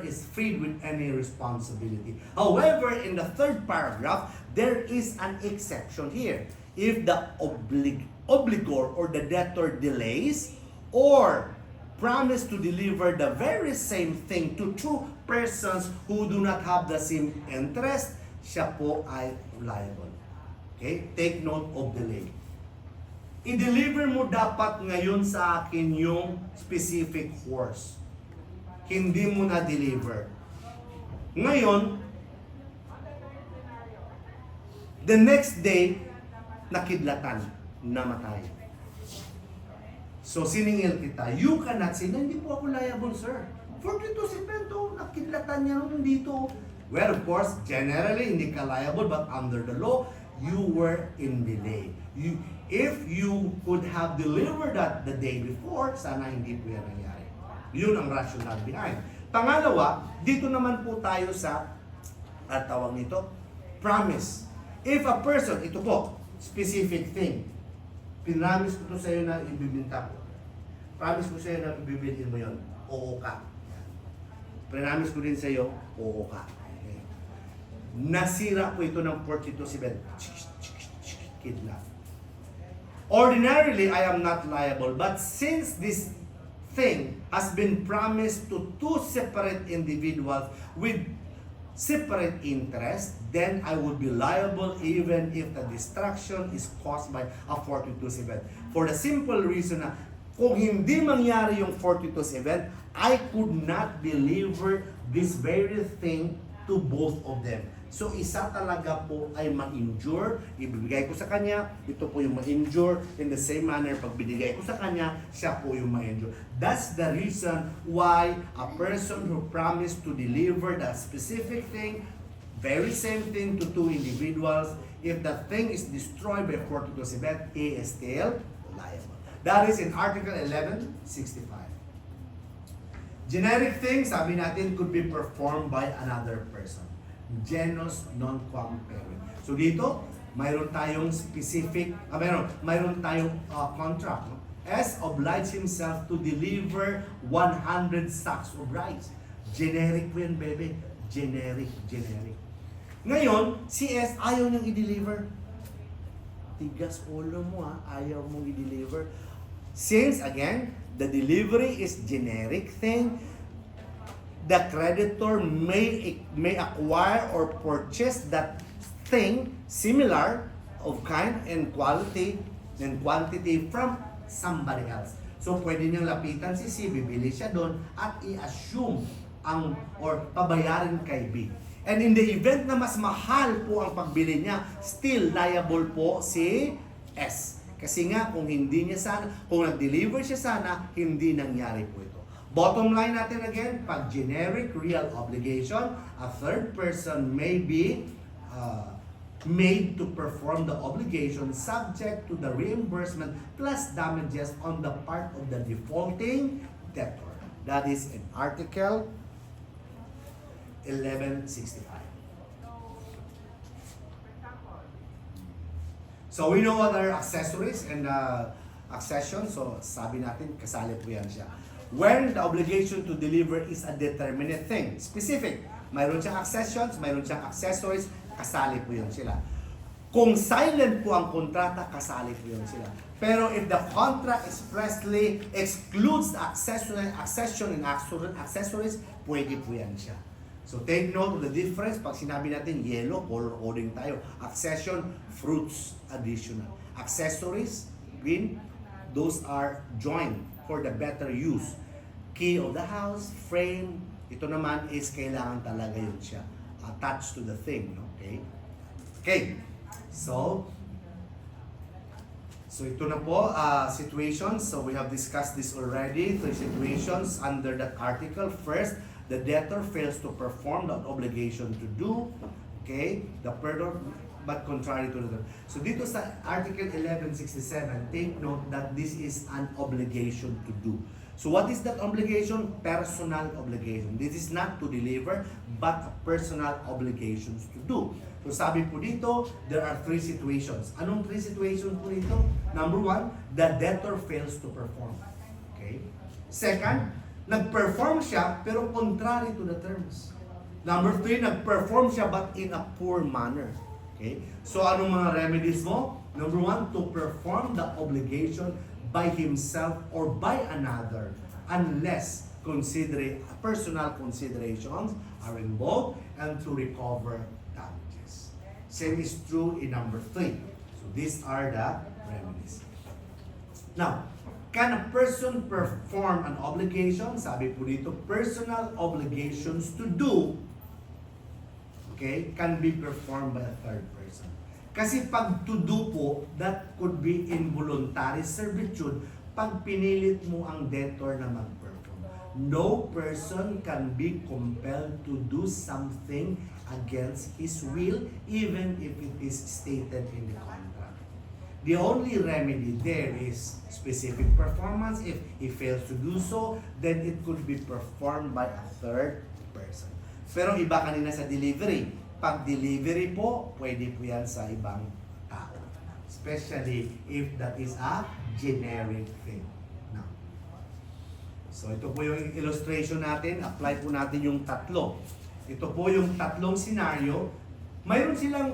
is freed with any responsibility. However, in the third paragraph, there is an exception here. If the obligor or the debtor delays or promise to deliver the very same thing to two persons who do not have the same interest, siya po ay liable. Okay? Take note of delay. I-deliver mo dapat ngayon sa akin yung specific horse. Hindi mo na-deliver. Ngayon, the next day, nakidlatan, namatay. So, siningil kita. You cannot say, hindi po ako liable, sir. Fortuitous event, nakidlatan niya nung dito. Well, of course, generally, hindi ka liable, but under the law, you were in delay. If you could have delivered that the day before, sana hindi po yan nangyari. Yun ang rationale behind. Pangalawa, dito naman po tayo sa, tawag nito, promise. If a person, ito po, specific thing, pinamis ko to sa iyo na ibibinta ko. Promise ko sa iyo na ibibilhin mo yon. Oo ka. Pinamis ko din sa iyo, oo ka. Okay. Nasira ko ito ng fortuitous event. Kidnap. Ordinarily, I am not liable, but since this thing has been promised to two separate individuals with separate interest, then I would be liable even if the destruction is caused by a fortuitous event. For the simple reason na kung hindi mangyari yung fortuitous event, I could not deliver this very thing to both of them. So isa talaga po ay ma-injure, ibibigay ko sa kanya, ito po yung ma-injure, in the same manner, pag binigay ko sa kanya, siya po yung ma-injure. That's the reason why a person who promised to deliver that specific thing, very same thing to two individuals, if the thing is destroyed by a fortuitous event, he is still liable. That is in Article 1165. Generic thing, sabi natin, could be performed by another person. Genus non quam peri. So dito, mayroon tayong specific, mayroon tayong contract. No? S obliged himself to deliver 100 sacks of rice. Generic po yan, bebe. Generic. Ngayon, si S ayaw niyang i-deliver. Tigas ulo mo ayaw mong i-deliver. Since, again, the delivery is generic thing, the creditor may acquire or purchase that thing similar of kind and quality and quantity from somebody else. So, pwede niyang lapitan si C, bibili siya doon at i-assume or pabayarin kay B. And in the event na mas mahal po ang pagbili niya, still liable po si S. Kasi nga, kung nag-deliver siya sana, hindi nangyari po ito. Bottom line natin again, pag generic real obligation, a third person may be made to perform the obligation subject to the reimbursement plus damages on the part of the defaulting debtor. That is in Article 1165. So we know other accessories and accessions. So sabi natin, kasali po yan siya. When the obligation to deliver is a determinate thing, specific, mayroon siyang accessions, mayroon siyang accessories, kasali po yun sila. Kung silent po ang kontrata, kasali po yun sila. Pero if the contract expressly excludes the accession and accessories, pwede po yan siya. So take note of the difference. Pag sinabi natin yellow, color coding tayo. Accession, fruits, additional. Accessories, green, those are joined for the better use. Key of the house, frame, ito naman is kailangan talaga yun siya. Attached to the thing, okay? Okay, so ito na po, situations. So we have discussed this already. 3 situations under that article. First, the debtor fails to perform the obligation to do, okay, the purpose, but contrary to the. So dito sa Article 1167, take note that this is an obligation to do. So what is that obligation? Personal obligation. This is not to deliver, but a personal obligations to do. So sabi po dito, there are 3 situations. Anong 3 situations po dito? Number 1, the debtor fails to perform. Okay? Second, nag-perform siya pero contrary to the terms. Number 3, nag-perform siya but in a poor manner. Okay? So anong mga remedies mo? Number 1, to perform the obligation by himself or by another unless personal considerations are involved and to recover damages. Same is true in number 3. So these are the remedies. Now, can a person perform an obligation? Sabi po dito, personal obligations to do, okay, can be performed by a third person. Kasi pag to do po, that could be involuntary servitude pag pinilit mo ang debtor na mag-perform. No person can be compelled to do something against his will, even if it is stated in the contract. The only remedy there is specific performance. If he fails to do so, then it could be performed by a third person. Pero iba kanina sa delivery. Pag delivery po, pwede po yan sa ibang tao. Especially if that is a generic thing. Now, so ito po yung illustration natin. Apply po natin yung tatlo. Ito po yung tatlong scenario. Mayroon silang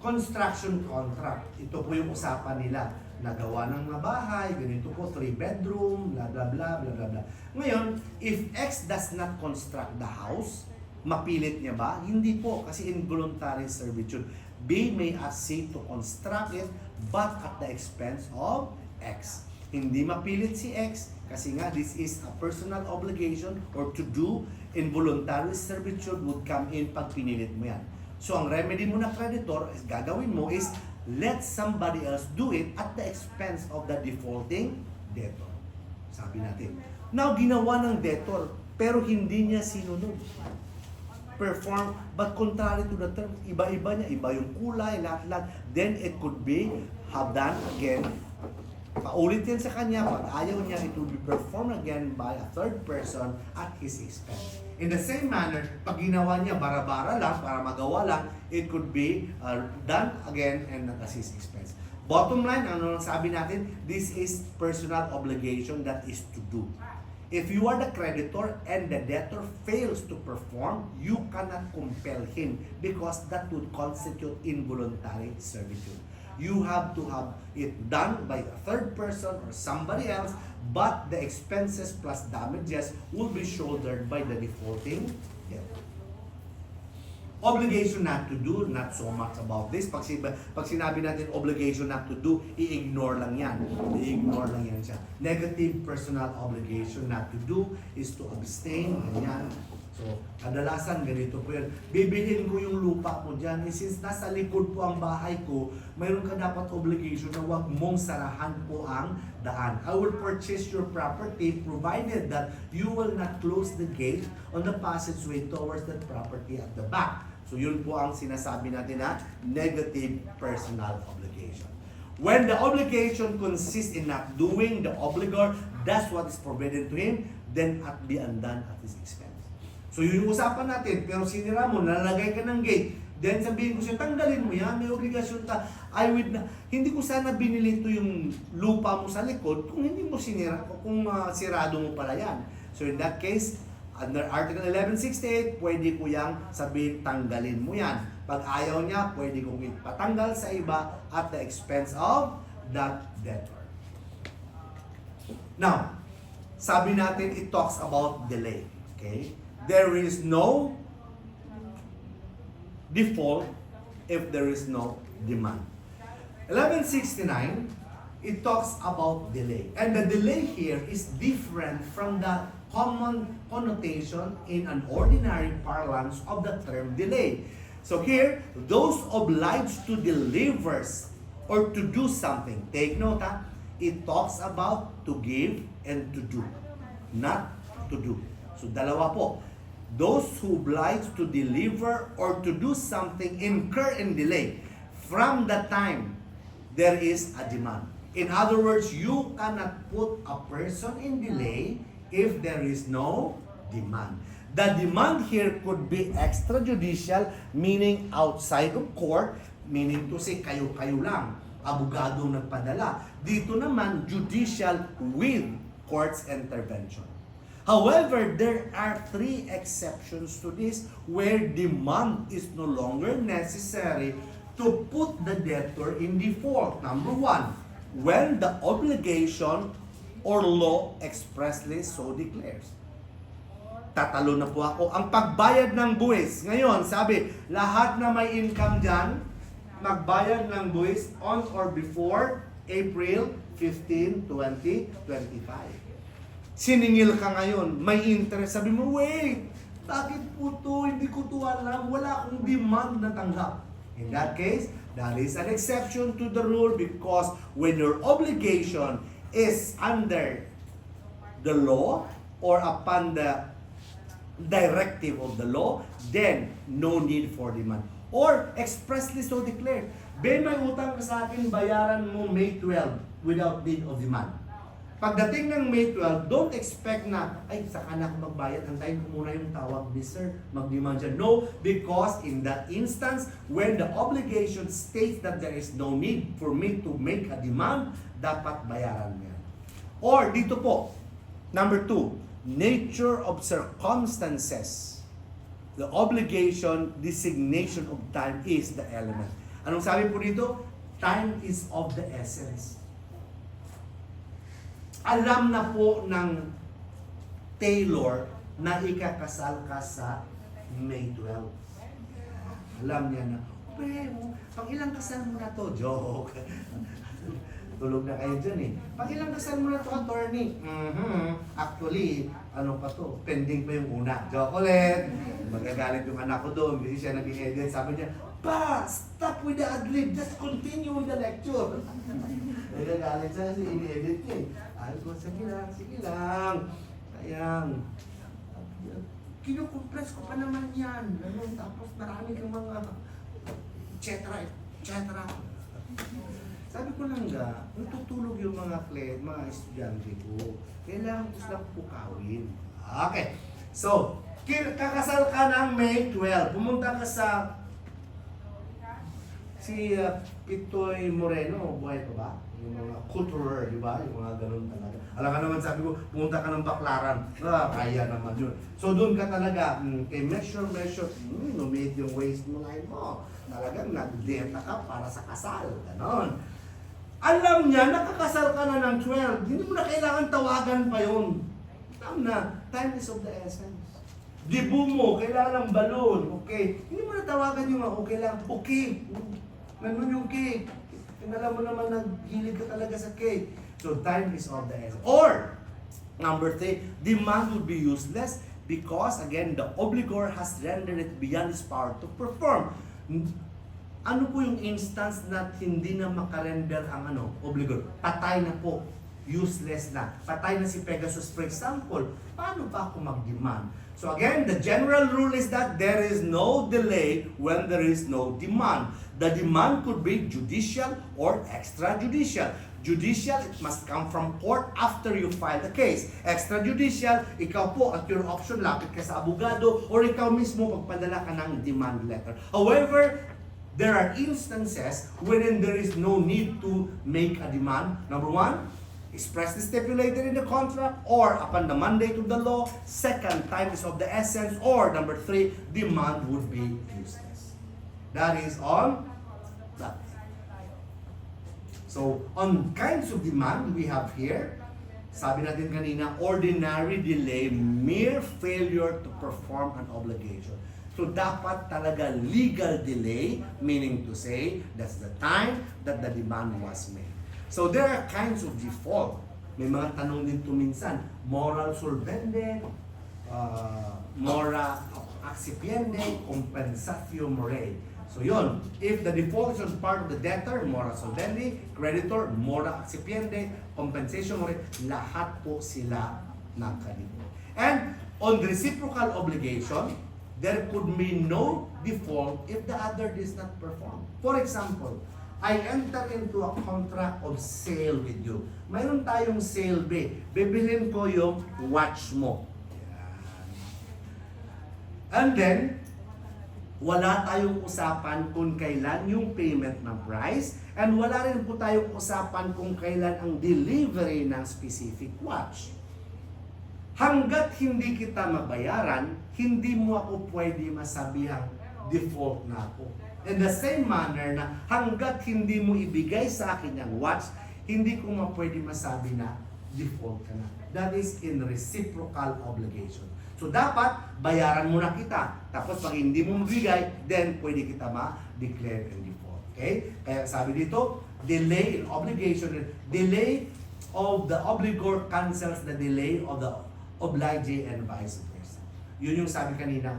construction contract. Ito po yung usapan nila. Nagawa ng mga bahay, ganito po, 3 bedroom, blah, blah, blah, blah, blah, blah. Ngayon, if X does not construct the house, mapilit niya ba? Hindi po, kasi involuntary servitude. B may ask C to construct it, but at the expense of X. Hindi mapilit si X, kasi nga this is a personal obligation or to do, involuntary servitude would come in pag pinilit mo yan. So ang remedy mo na creditor, gagawin mo is let somebody else do it at the expense of the defaulting debtor. Sabi natin. Now, ginawa ng debtor, pero hindi niya sinunod. Perform, but contrary to the terms, iba-iba niya, iba yung kulay, lahat-lahat. Then it could be have done again Paulit yan sa kanya. Pag ayaw niya, it will be performed again by a third person at his expense. In the same manner, pag ginawa niya bara-bara lang, para magawa lang, it could be done again and at his expense. Bottom line, ano sabi natin? This is personal obligation that is to do. If you are the creditor and the debtor fails to perform, you cannot compel him because that would constitute involuntary servitude. You have to have it done by a third person or somebody else, but the expenses plus damages will be shouldered by the defaulting debtor. Obligation not to do, not so much about this. Pag sinabi natin obligation not to do, i-ignore lang yan. I-ignore lang yan siya. Negative personal obligation not to do is to abstain. Ganyan. So, kadalasan ganito po yun. Bibilhin ko yung lupa mo dyan. Since nasa likod po ang bahay ko, mayroon ka dapat obligation na huwag mong sarahan po ang daan. I will purchase your property provided that you will not close the gate on the passageway towards that property at the back. So yun po ang sinasabi natin na negative personal obligation. When the obligation consists in not doing, the obligor does what is forbidden to him, then at be undone at his expense. So yun yung usapan natin, pero sinira mo, nalagay ka ng gate, then sabihin ko siya, tanggalin mo yan, may obligasyon ka. Hindi ko sana binili ito yung lupa mo sa likod kung hindi mo sinira, kung sirado mo pala yan. So in that case, under Article 1168, pwede ko yang sabihin, tanggalin mo yan. Pag ayaw niya, pwede kong ipatanggal sa iba at the expense of that debtor. Now, sabi natin, it talks about delay. Okay? There is no default if there is no demand. 1169, it talks about delay. And the delay here is different from the common connotation in an ordinary parlance of the term delay. So here, those obliged to deliver or to do something, take note, it talks about to give and to do, not to do. So dalawa po. Those who obliged to deliver or to do something incur in delay from the time there is a demand. In other words, you cannot put a person in delay if there is no demand. The demand here could be extrajudicial, meaning outside of court, meaning to say kayo-kayo lang, abogado nagpadala. Dito naman, judicial with court's intervention. However, there are three exceptions to this where demand is no longer necessary to put the debtor in default. Number one, when the obligation or law expressly so declares. Tatalo na po ako. Ang pagbayad ng buwis. Ngayon, sabi, lahat na may income dyan, magbayad ng buwis on or before April 15, 2025. Siningil ka ngayon, may interest. Sabi mo, wait, bakit po to? Hindi ko to alam. Wala akong demand na tanggap. In that case, that is an exception to the rule because when your obligation is under the law or upon the directive of the law, then no need for demand. Or expressly so declared, Ben, may utang ka sa akin, bayaran mo May 12 without need of demand. Pagdating ng May 12, don't expect na, ay, saka na ako magbayad, antayin ko muna yung tawag ni sir, mag-demand siya. No, because in that instance, when the obligation states that there is no need for me to make a demand, dapat bayaran mo yan. Or dito po, number 2, nature of circumstances. The obligation, designation of time is the element. Anong sabi po dito? Time is of the essence. Alam na po ng tailor na ikakasal ka sa May 12. Alam niya na, pang ilang kasal mo na to? Joke. Tulog na kayo dyan eh. Pang ilang kasal mo na to, attorney? Actually, ano pa to? Pending pa yung una. Joke ulit. Magagalit yung anak ko doon. Hindi siya nag-edit. Sabi niya, Pa, stop with the adlib. Just continue with the lecture. Nagagalit siya kasi ini-edit niya eh. Ay ko, sige lang. Kayang, kinukompress ko pa naman yan. Tapos marami kang mga, etc. Sabi ko lang natutulog yung mga client, mga estudyante ko. Kailangan ko silang pukawin. Okay. So, kakasal ka ng May 12. Pumunta ka sa si Pitoy Moreno, buhay pa ba? Yung mga couture, di ba? Yung mga ganun talaga. Alam ka naman, sabi ko, pumunta ka ng Baklaran. Kaya naman yun. So doon ka talaga, measure, numate yung waistline mo. Talagang nag-dieta ka para sa kasal. Ganon. Alam niya, nakakasal ka na ng 12. Hindi mo na kailangan tawagan pa yun. Alam na, time is of the essence. Dibu mo, kailangan ng balon. Okay. Hindi mo na tawagan yung okay lang. Okay. Ganun yung cake. Alam mo naman, naghilig ka talaga sa cake. So, time is of the essence. Or, number 3, demand would be useless because, again, the obligor has rendered it beyond his power to perform. Ano po yung instance na hindi na makarender ang obligor? Patay na po. Useless na. Patay na si Pegasus, for example. Paano pa ako mag-demand? So again, the general rule is that there is no delay when there is no demand. The demand could be judicial or extrajudicial. Judicial, it must come from court after you file the case. Extrajudicial, ikaw po at your option, lapit ka sa abogado or ikaw mismo magpadala ka ng demand letter. However, there are instances wherein there is no need to make a demand. Number 1, expressly stipulated in the contract or upon the mandate of the law. Second, time is of the essence. Or number 3, demand would be useless. That is on that. So, on kinds of demand we have here, sabi natin kanina, ordinary delay, mere failure to perform an obligation. So, dapat talaga legal delay, meaning to say, that's the time that the demand was made. So, there are kinds of default. May mga tanong din ito minsan, moral solvende, mora accipiende, compensatio morei. So yun, if the default is on part of the debtor, mora solvendi, creditor, mora accipiende, compensation morei, lahat po sila nagka-default. And on reciprocal obligation, there could be no default if the other does not perform. For example, I enter into a contract of sale with you. Mayroon tayong sale B. Bibilhin ko yung watch mo. And then, wala tayong usapan kung kailan yung payment ng price and wala rin po tayong usapan kung kailan ang delivery ng specific watch. Hanggat hindi kita mabayaran, hindi mo ako pwede masabihang default na ako. In the same manner na hanggat hindi mo ibigay sa akin yung watch, hindi ko pwede masabi na default ka na. That is in reciprocal obligation. So dapat, bayaran mo na kita. Tapos pag hindi mo mabigay, then pwede kita ma-declare in default. Okay? Kaya sabi dito, delay in obligation, delay of the obligor cancels the delay of the obligee and vice versa. Yun yung sabi kanina.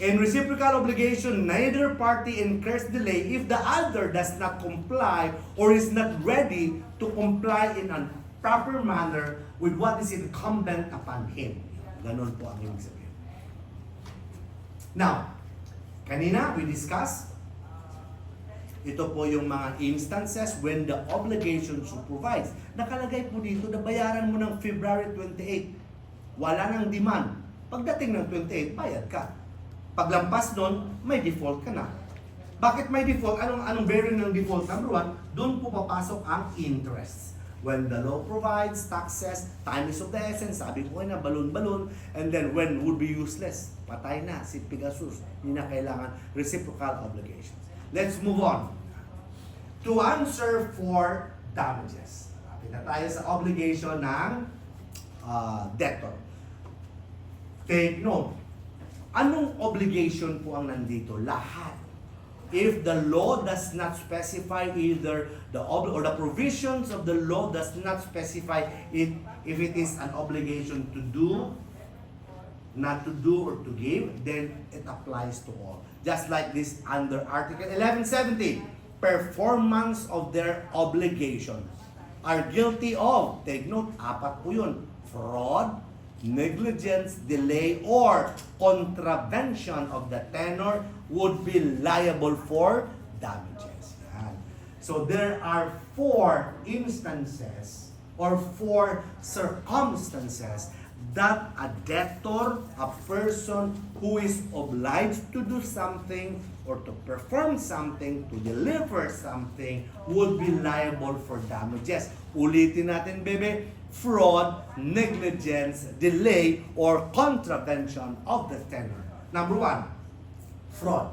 In reciprocal obligation, neither party incurs delay if the other does not comply or is not ready to comply in a proper manner with what is incumbent upon him. Ganon po ang ibig sabihin. Now, kanina we discussed, ito po yung mga instances when the obligation supervises. Nakalagay po dito na bayaran mo ng February 28. Wala nang demand. Pagdating ng 28, bayad ka. Paglampas nun, may default ka na. Bakit may default? Anong bearing ng default? Number 1, doon po papasok ang interest. When the law provides taxes, time is of the essence, sabi ko na balon-balon, and then when would be useless, patay na si Pegasus, hindi na kailangan reciprocal obligations. Let's move on. To answer for damages. Lapit na tayo sa obligation ng debtor. Take note. Anong obligation po ang nandito? Lahat. If the law does not specify either or the provisions of the law does not specify it, if it is an obligation to do, not to do, or to give, then it applies to all. Just like this under Article 1170, performance of their obligations are guilty of, take note, 4 po yun, fraud, negligence, delay, or contravention of the tenor would be liable for damages. Yan. So there are 4 instances or 4 circumstances that a debtor, a person who is obliged to do something or to perform something, to deliver something, would be liable for damages. Ulitin natin, bebe, fraud, negligence, delay, or contravention of the tenor. Number 1, fraud.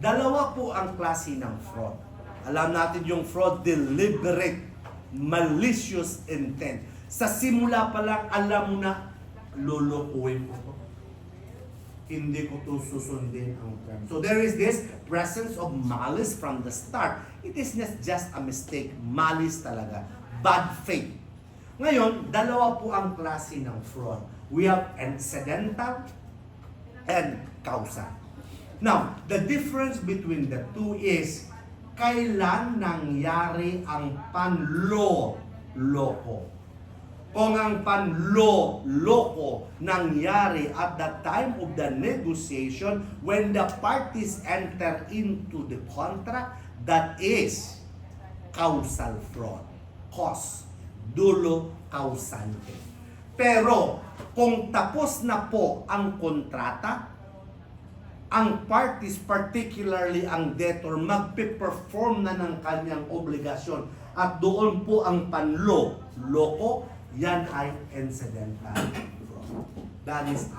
Dalawa po ang klase ng fraud. Alam natin yung fraud, deliberate, malicious intent. Sa simula pa lang, alam mo na, lulukuhin ko to. Hindi ko to susundin ang term. So there is this presence of malice from the start. It is not just a mistake, malice talaga. Bad faith. Ngayon, dalawa po ang klase ng fraud. We have incidental and causal. Now, the difference between the two is kailan nangyari ang panloloko. Kung ang panloloko nangyari at the time of the negotiation when the parties enter into the contract, that is causal fraud. Cause, dulo, causante. Pero kung tapos na po ang kontrata, ang parties, particularly ang debtor, magpe-perform na ng kanyang obligasyon at doon po ang panloloko, yan ay incidental fraud. That is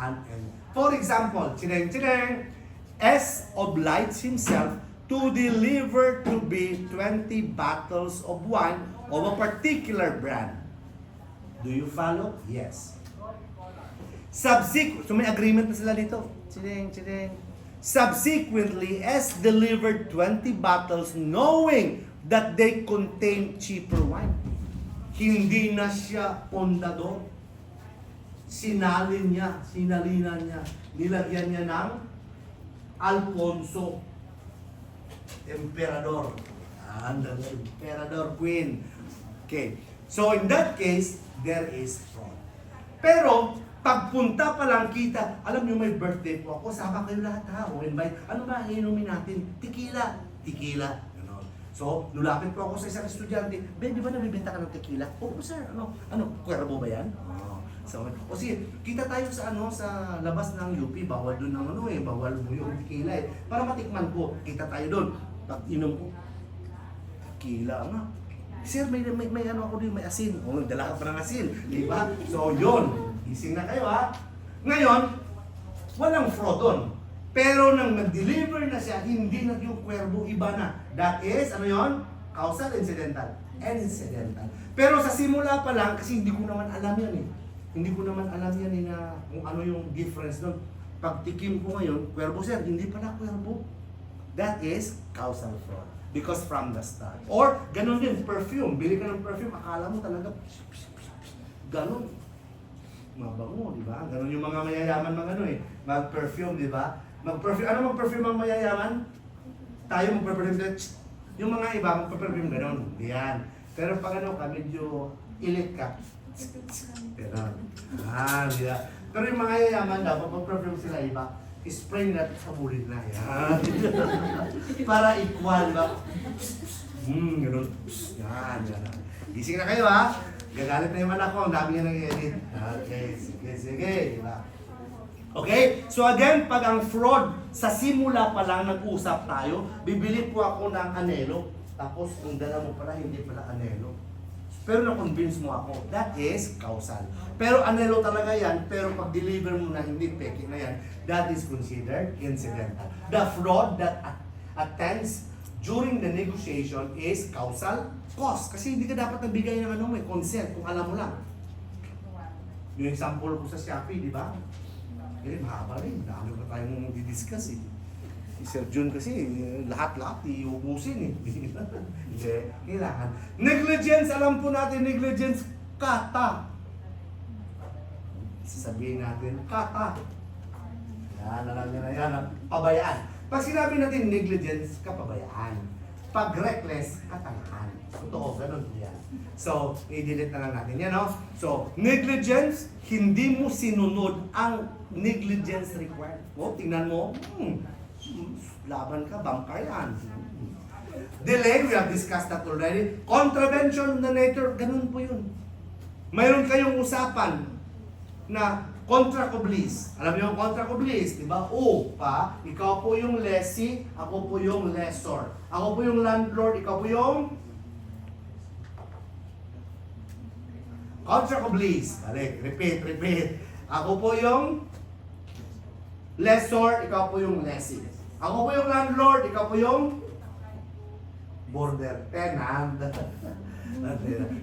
For example, chineng, S obliged himself to deliver to be 20 bottles of wine of a particular brand. Do you follow? Yes. So may agreement na sila dito. Chineng. Subsequently, S delivered 20 bottles knowing that they contain cheaper wine. Hindi na siya pondador. Sinalinan niya, nilagyan niya ng Alfonso, Emperador. Emperador Queen. Okay. So in that case, there is fraud. Pero, pagpunta pa lang kita, alam niyo may birthday po ako, sama kayo lahat ha, o invite, ano ba inumin natin? Tequila. So, lulapit po ako sa isang estudyante, Ben, di ba nabibenta ka ng tequila? Oo, sir. Ano, kuwerbo ba yan? So, o sige, kita tayo sa sa labas ng UP, bawal doon ng bawal mo yung tequila eh. Para matikman ko, kita tayo doon. Pag inom ko, tequila nga. Sir, may ako din, may asin. O, dala ka pa ng asin, di ba? So, yun. Gising na kayo ha. Ngayon, walang fraud doon. Pero nang nag-deliver na siya, hindi na yung kwerbo, iba na. That is, ano yun? Causal, incidental. Incidental. Pero sa simula pa lang, kasi hindi ko naman alam yan eh. Hindi ko naman alam yan eh na kung ano yung difference doon. Pag tikim ko ngayon, kwerbo sir, hindi pala kwerbo. That is causal fraud. Because from the start. Or, ganun din, perfume. Bili ka ng perfume, akala mo talaga, ganun. Mabango, di ba? Ganun yung mga mayayaman, mag-perfume, di ba? Mag-perfume, ano mag-perfume ang mayayaman? Tayo mag-perfume, yung mga iba mag-perfume ganun, yan. Pero pag medyo ilit ka, ganun. Di ba? Pero yung mga yayaman daw, mag-perfume sila iba, spray na sa bulit na, yan. Para equal, ba? Ganun. Yan. Gising na kayo, ha? Gagalit na yung anak ko, ang dami nga nag-edit. Okay, sige, di ba? Okay? So again, pag ang fraud, sa simula pa lang nag-usap tayo, bibili po ako ng anelo, tapos kung dala mo pala, hindi pala anelo. Pero na-convince mo ako, that is causal. Pero anelo talaga yan, pero pag deliver mo na hindi peke na yan, that is considered incidental. The fraud that attends during the negotiation is causal cause. Kasi hindi ka dapat nagbigay ng may consent kung alam mo lang. Yung example ko sa Shopee, di ba? Mahaba rin. Dami pa tayong di-discuss eh. Si Sir Jun kasi, lahat-lahat iubusin eh. Hindi, kailangan. Negligence, alam po natin, negligence, kata. Sasabihin natin, kata. Yan, alam nyo na yan, pabayaan. Pag sinabi natin negligence, kapabayaan. Pag reckless, katangahan. Totoo, ganun po yan. So, i-delete na lang natin yan, no? So, negligence, hindi mo sinunod ang negligence required. O, tingnan mo, laban ka, bangka yan. Delay, we have discussed that already. Contravention of the nature, ganun po yun. Mayroon kayong usapan na contract of lease. Alam niyo ang contract of lease, di ba? O pa, ikaw po yung lessee, ako po yung lessor. Ako po yung landlord, ikaw po yung contract of lease. Balik, repeat. Ako po yung lessor, ikaw po yung lessee. Ako po yung landlord, ikaw po yung border tenant.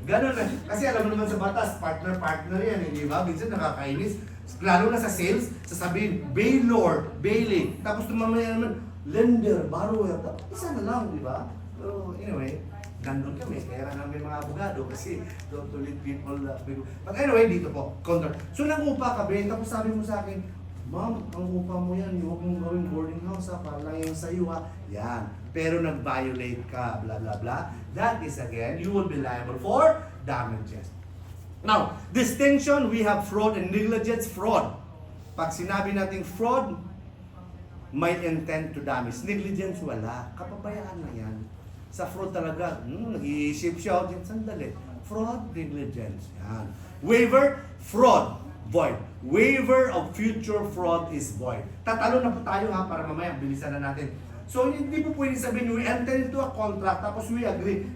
Ganun na. Kasi alam mo naman sa batas, partner yan, di ba? Minsan nakakainis. Lalo na sa sales, sasabihin, bailor, bailing. Tapos mamaya naman, lender, borrower. Isa na lang, di ba? So, anyway, nandun kami. Kaya namin mga abogado kasi don't to lead people. But anyway, dito po, contract. So, nangupa ka, Ben. Tapos sabi mo sa akin, ma'am, ang upa mo yan, huwag mong gawing boarding house ha, para lang yung sa'yo ha. Yan. Pero nag-violate ka, blah, blah, blah. That is again, you will be liable for damages. Now, distinction, we have fraud and negligence. Fraud. Pag sinabi nating fraud, may intent to damage. Negligence, wala. Kapabayaan na yan. Sa fraud talaga, nag-iisip siya, sandali. Fraud, negligence. Yan. Waiver, fraud, void. Waiver of future fraud is void. Tatalo na po tayo ha, para mamaya bilisan na natin. So, hindi po pwede sabihin, we enter into a contract, tapos we agree.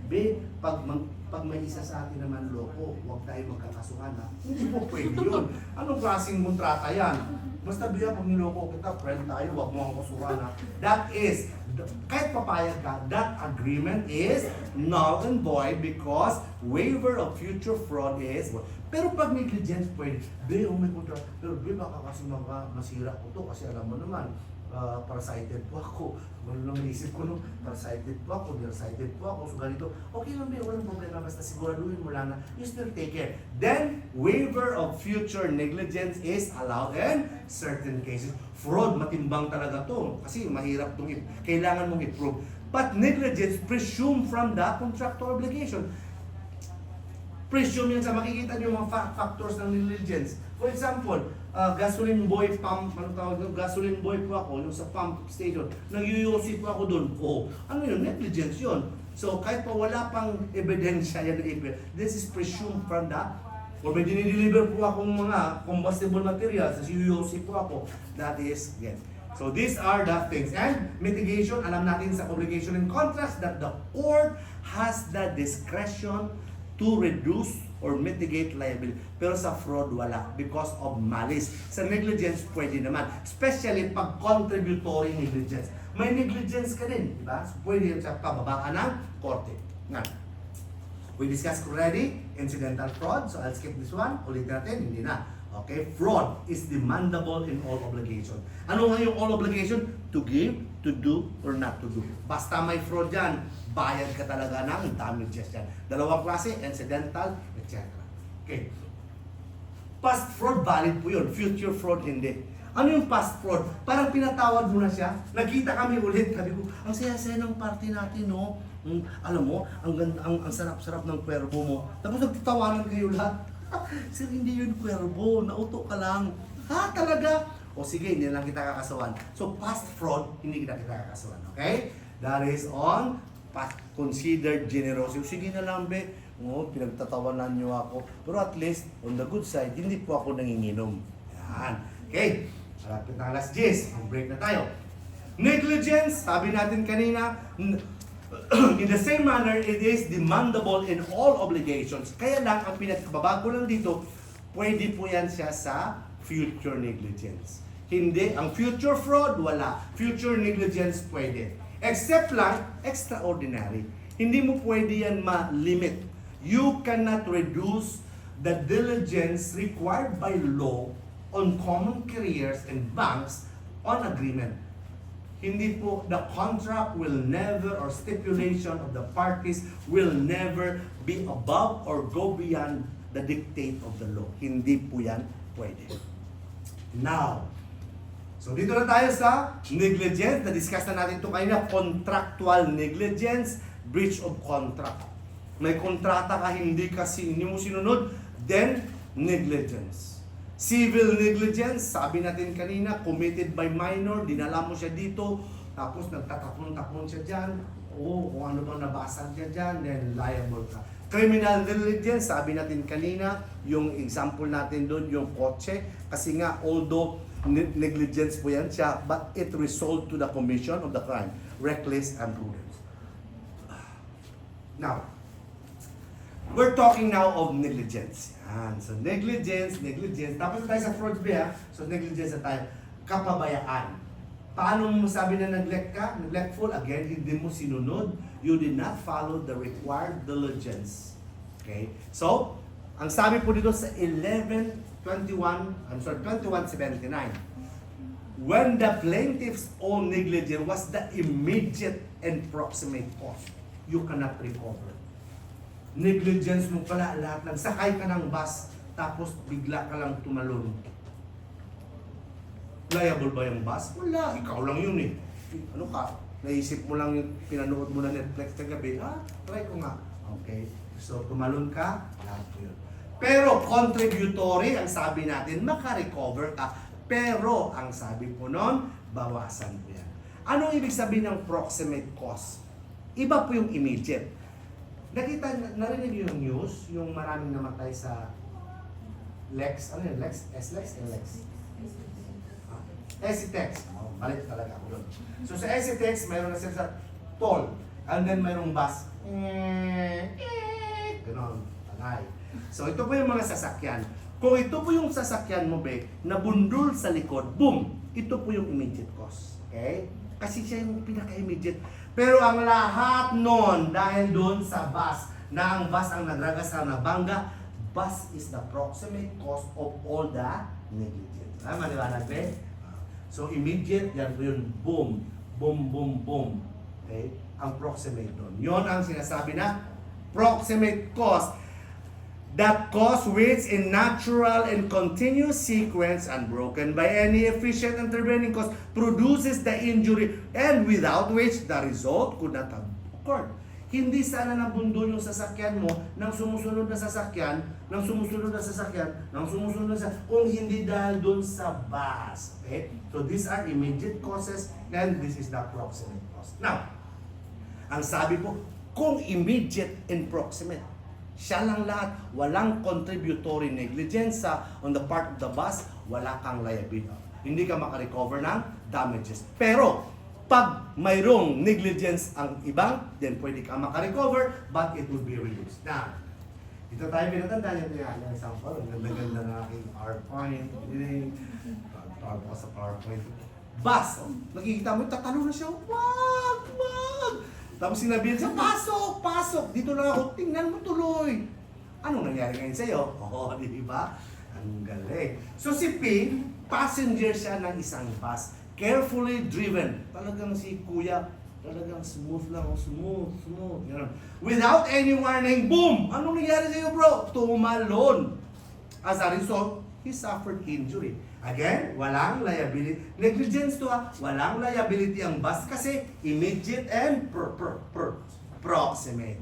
Pag may isa sa atin naman loko, huwag tayo magkakasuhan ha. Hindi po pwede yun. Anong klaseng kontrata yan? Basta biya, pag niloko kita, friend tayo, huwag mo akong kasuhan ha. That is, kahit papayag ka, that agreement is null and void because waiver of future fraud is void. Pero pag negligence, pwede. May contract. Pero baka kasi masira ko to kasi alam mo naman, parasited po ako. Wala lang isip ko nung parasited po ako, nearsighted po ako, so ganito. Okay lang ba, walang problema, basta siguraduhin mo lang na you still take care. Then, waiver of future negligence is allowed in certain cases. Fraud, matimbang talaga to. Kasi mahirap itong kailangan mong i-prove. But negligence, presume from the contractual obligation. Presume yan sa makikita niyo mga factors ng negligence. For example, gasoline boy pump, gasoline boy po ako yung sa pump station. Nag-UOC po ako doon. Oh, ano yun? Negligence yun. So, kahit pa wala pang ebidensya yan na this is presumed from the, or may dinideliver po akong mga combustible materials, sa UOC po ako. That is, yes. So, these are the things. And mitigation, alam natin sa obligation and contracts that the court has the discretion to reduce or mitigate liability. Pero sa fraud, wala. Because of malice. Sa negligence, pwede naman. Especially pag contributory negligence. May negligence ka din, di ba? So, pwede yan sa pababaan ng korte. Nga. We discussed already, incidental fraud. So, I'll skip this one. Ulit natin, hindi na. Okay? Fraud is demandable in all obligation. Ano nga yung all obligation? To give, to do, or not to do. Basta may fraud yan, bayad ka talaga ng damages yan. Dalawang klase, incidental, etc. Okay. Past fraud, valid po yun. Future fraud, hindi. Ano yung past fraud? Parang pinatawad mo na siya. Nagkita kami ulit. Sabi ko, ang saya-saya ng party natin, no? Alam mo, ang sarap-sarap ng kwerbo mo. Tapos nagtatawanan kayo lahat. Sir, hindi yun kwerbo. Nauto ka lang. Ha? Talaga? O sige, hindi lang kita kakasuhan. So, past fraud, hindi kita kakasuhan. Okay? That is on past considered generosity. Sige na lang, be. O, pinagtatawanan nyo ako. Pero at least, on the good side, hindi po ako nanginginom. Yan. Okay? Malapit na alas 10. Mag-break na tayo. Negligence, sabi natin kanina, in the same manner, it is demandable in all obligations. Kaya lang, ang pinagbabago lang dito, pwede po yan siya sa future negligence. Hindi, ang future fraud, wala. Future negligence, pwede. Except lang, extraordinary. Hindi mo pwede yan ma-limit. You cannot reduce the diligence required by law on common carriers and banks on agreement. Hindi po, the contract will never, or stipulation of the parties will never be above or go beyond the dictate of the law. Hindi po yan pwede. Now, so dito na tayo sa negligence. Na-discuss na natin ito kanina, contractual negligence, breach of contract. May kontrata ka, hindi mo sinunod, then negligence. Civil negligence, sabi natin kanina, committed by minor, dinala mo siya dito, tapos nagtatapon-tapon siya dyan, kung ano bang nabasag niya dyan, then liable ka. Criminal negligence, sabi natin kanina, yung example natin doon, yung kotse, kasi nga, although negligence po yan siya, but it result to the commission of the crime, reckless and prudent. Now, we're talking now of negligence. Yan. So, negligence. Tapos tayo sa fraud ba? So, negligence na tayo. Kapabayaan. Paano mo sabi na neglect ka? Neglectful, again, hindi mo sinunod. You did not follow the required diligence. Okay? So, ang sabi po dito sa 2179, when the plaintiff's own negligence was the immediate and proximate cause, you cannot recover. Negligence mo pala lahat lang. Sakay ka ng bus, tapos bigla ka lang tumalon. Liable ba yung bus? Wala. Ikaw lang yun eh. Ano ka? Naisip mo lang yung pinanood mo na Netflix kagabi. Try ko nga. Okay. So, tumalon ka, lahat yun. Pero, contributory, ang sabi natin, makarecover ka. Pero, ang sabi po nun, bawasan po yan. Anong ibig sabihin ng proximate cause? Iba po yung immediate. Narinig niyo yung news, yung maraming namatay sa Lex, ano yun? Lex? S-Lex? N-Lex? SCTEX. Balik talaga ako doon. So sa SCTEX, mayroon na sila sa toll. And then mayroong bus. Ganon. Tanay. So ito po yung mga sasakyan. Kung ito po yung sasakyan mo, be, nabundol sa likod, boom! Ito po yung immediate cause. Okay? Kasi siya yung pinaka-immediate. Pero ang lahat nun, dahil doon sa bus, na ang bus ang nadragas sa nabangga, bus is the proximate cause of all the negligence. Maliwanag, be? So, immediate, yan po yun, boom, boom, boom, boom. Okay? Ang proximate doon. Yun ang sinasabi na proximate cause. That cause which in natural and continuous sequence unbroken by any efficient intervening cause produces the injury and without which the result could not have occurred. Hindi sana nabundol yung sasakyan mo ng sumusunod na sasakyan, kung hindi dahil doon sa bus. Okay? So these are immediate causes and this is the proximate cause. Now, ang sabi po, kung immediate and proximate, siya lang lahat, walang contributory negligence on the part of the bus, wala kang liability. Hindi ka makarecover ng damages. Pero, pag mayroong negligence ang ibang, then pwede ka makarecover, but it will be reduced. Now, ito tayo pinatanda yung example. Ang ganda-ganda ng aking PowerPoint. Tawag ko sa PowerPoint. Bus! Nakikita mo, tatalo na siya. Wag! Tapos sinabihan siya, pasok! Dito lang ako, tingnan mo tuloy. Anong nangyari ngayon sa'yo? Di ba? Ang galing. So si P, passenger siya ng isang bus. Carefully driven. Talagang si Kuya, talagang smooth lang. Smooth. Ganun. Without any warning, boom! Anong nangyari sa'yo, bro? Tumalon. As a result, he suffered injury. Again, walang liability. Negligence to walang liability ang bus kasi immediate and proximate.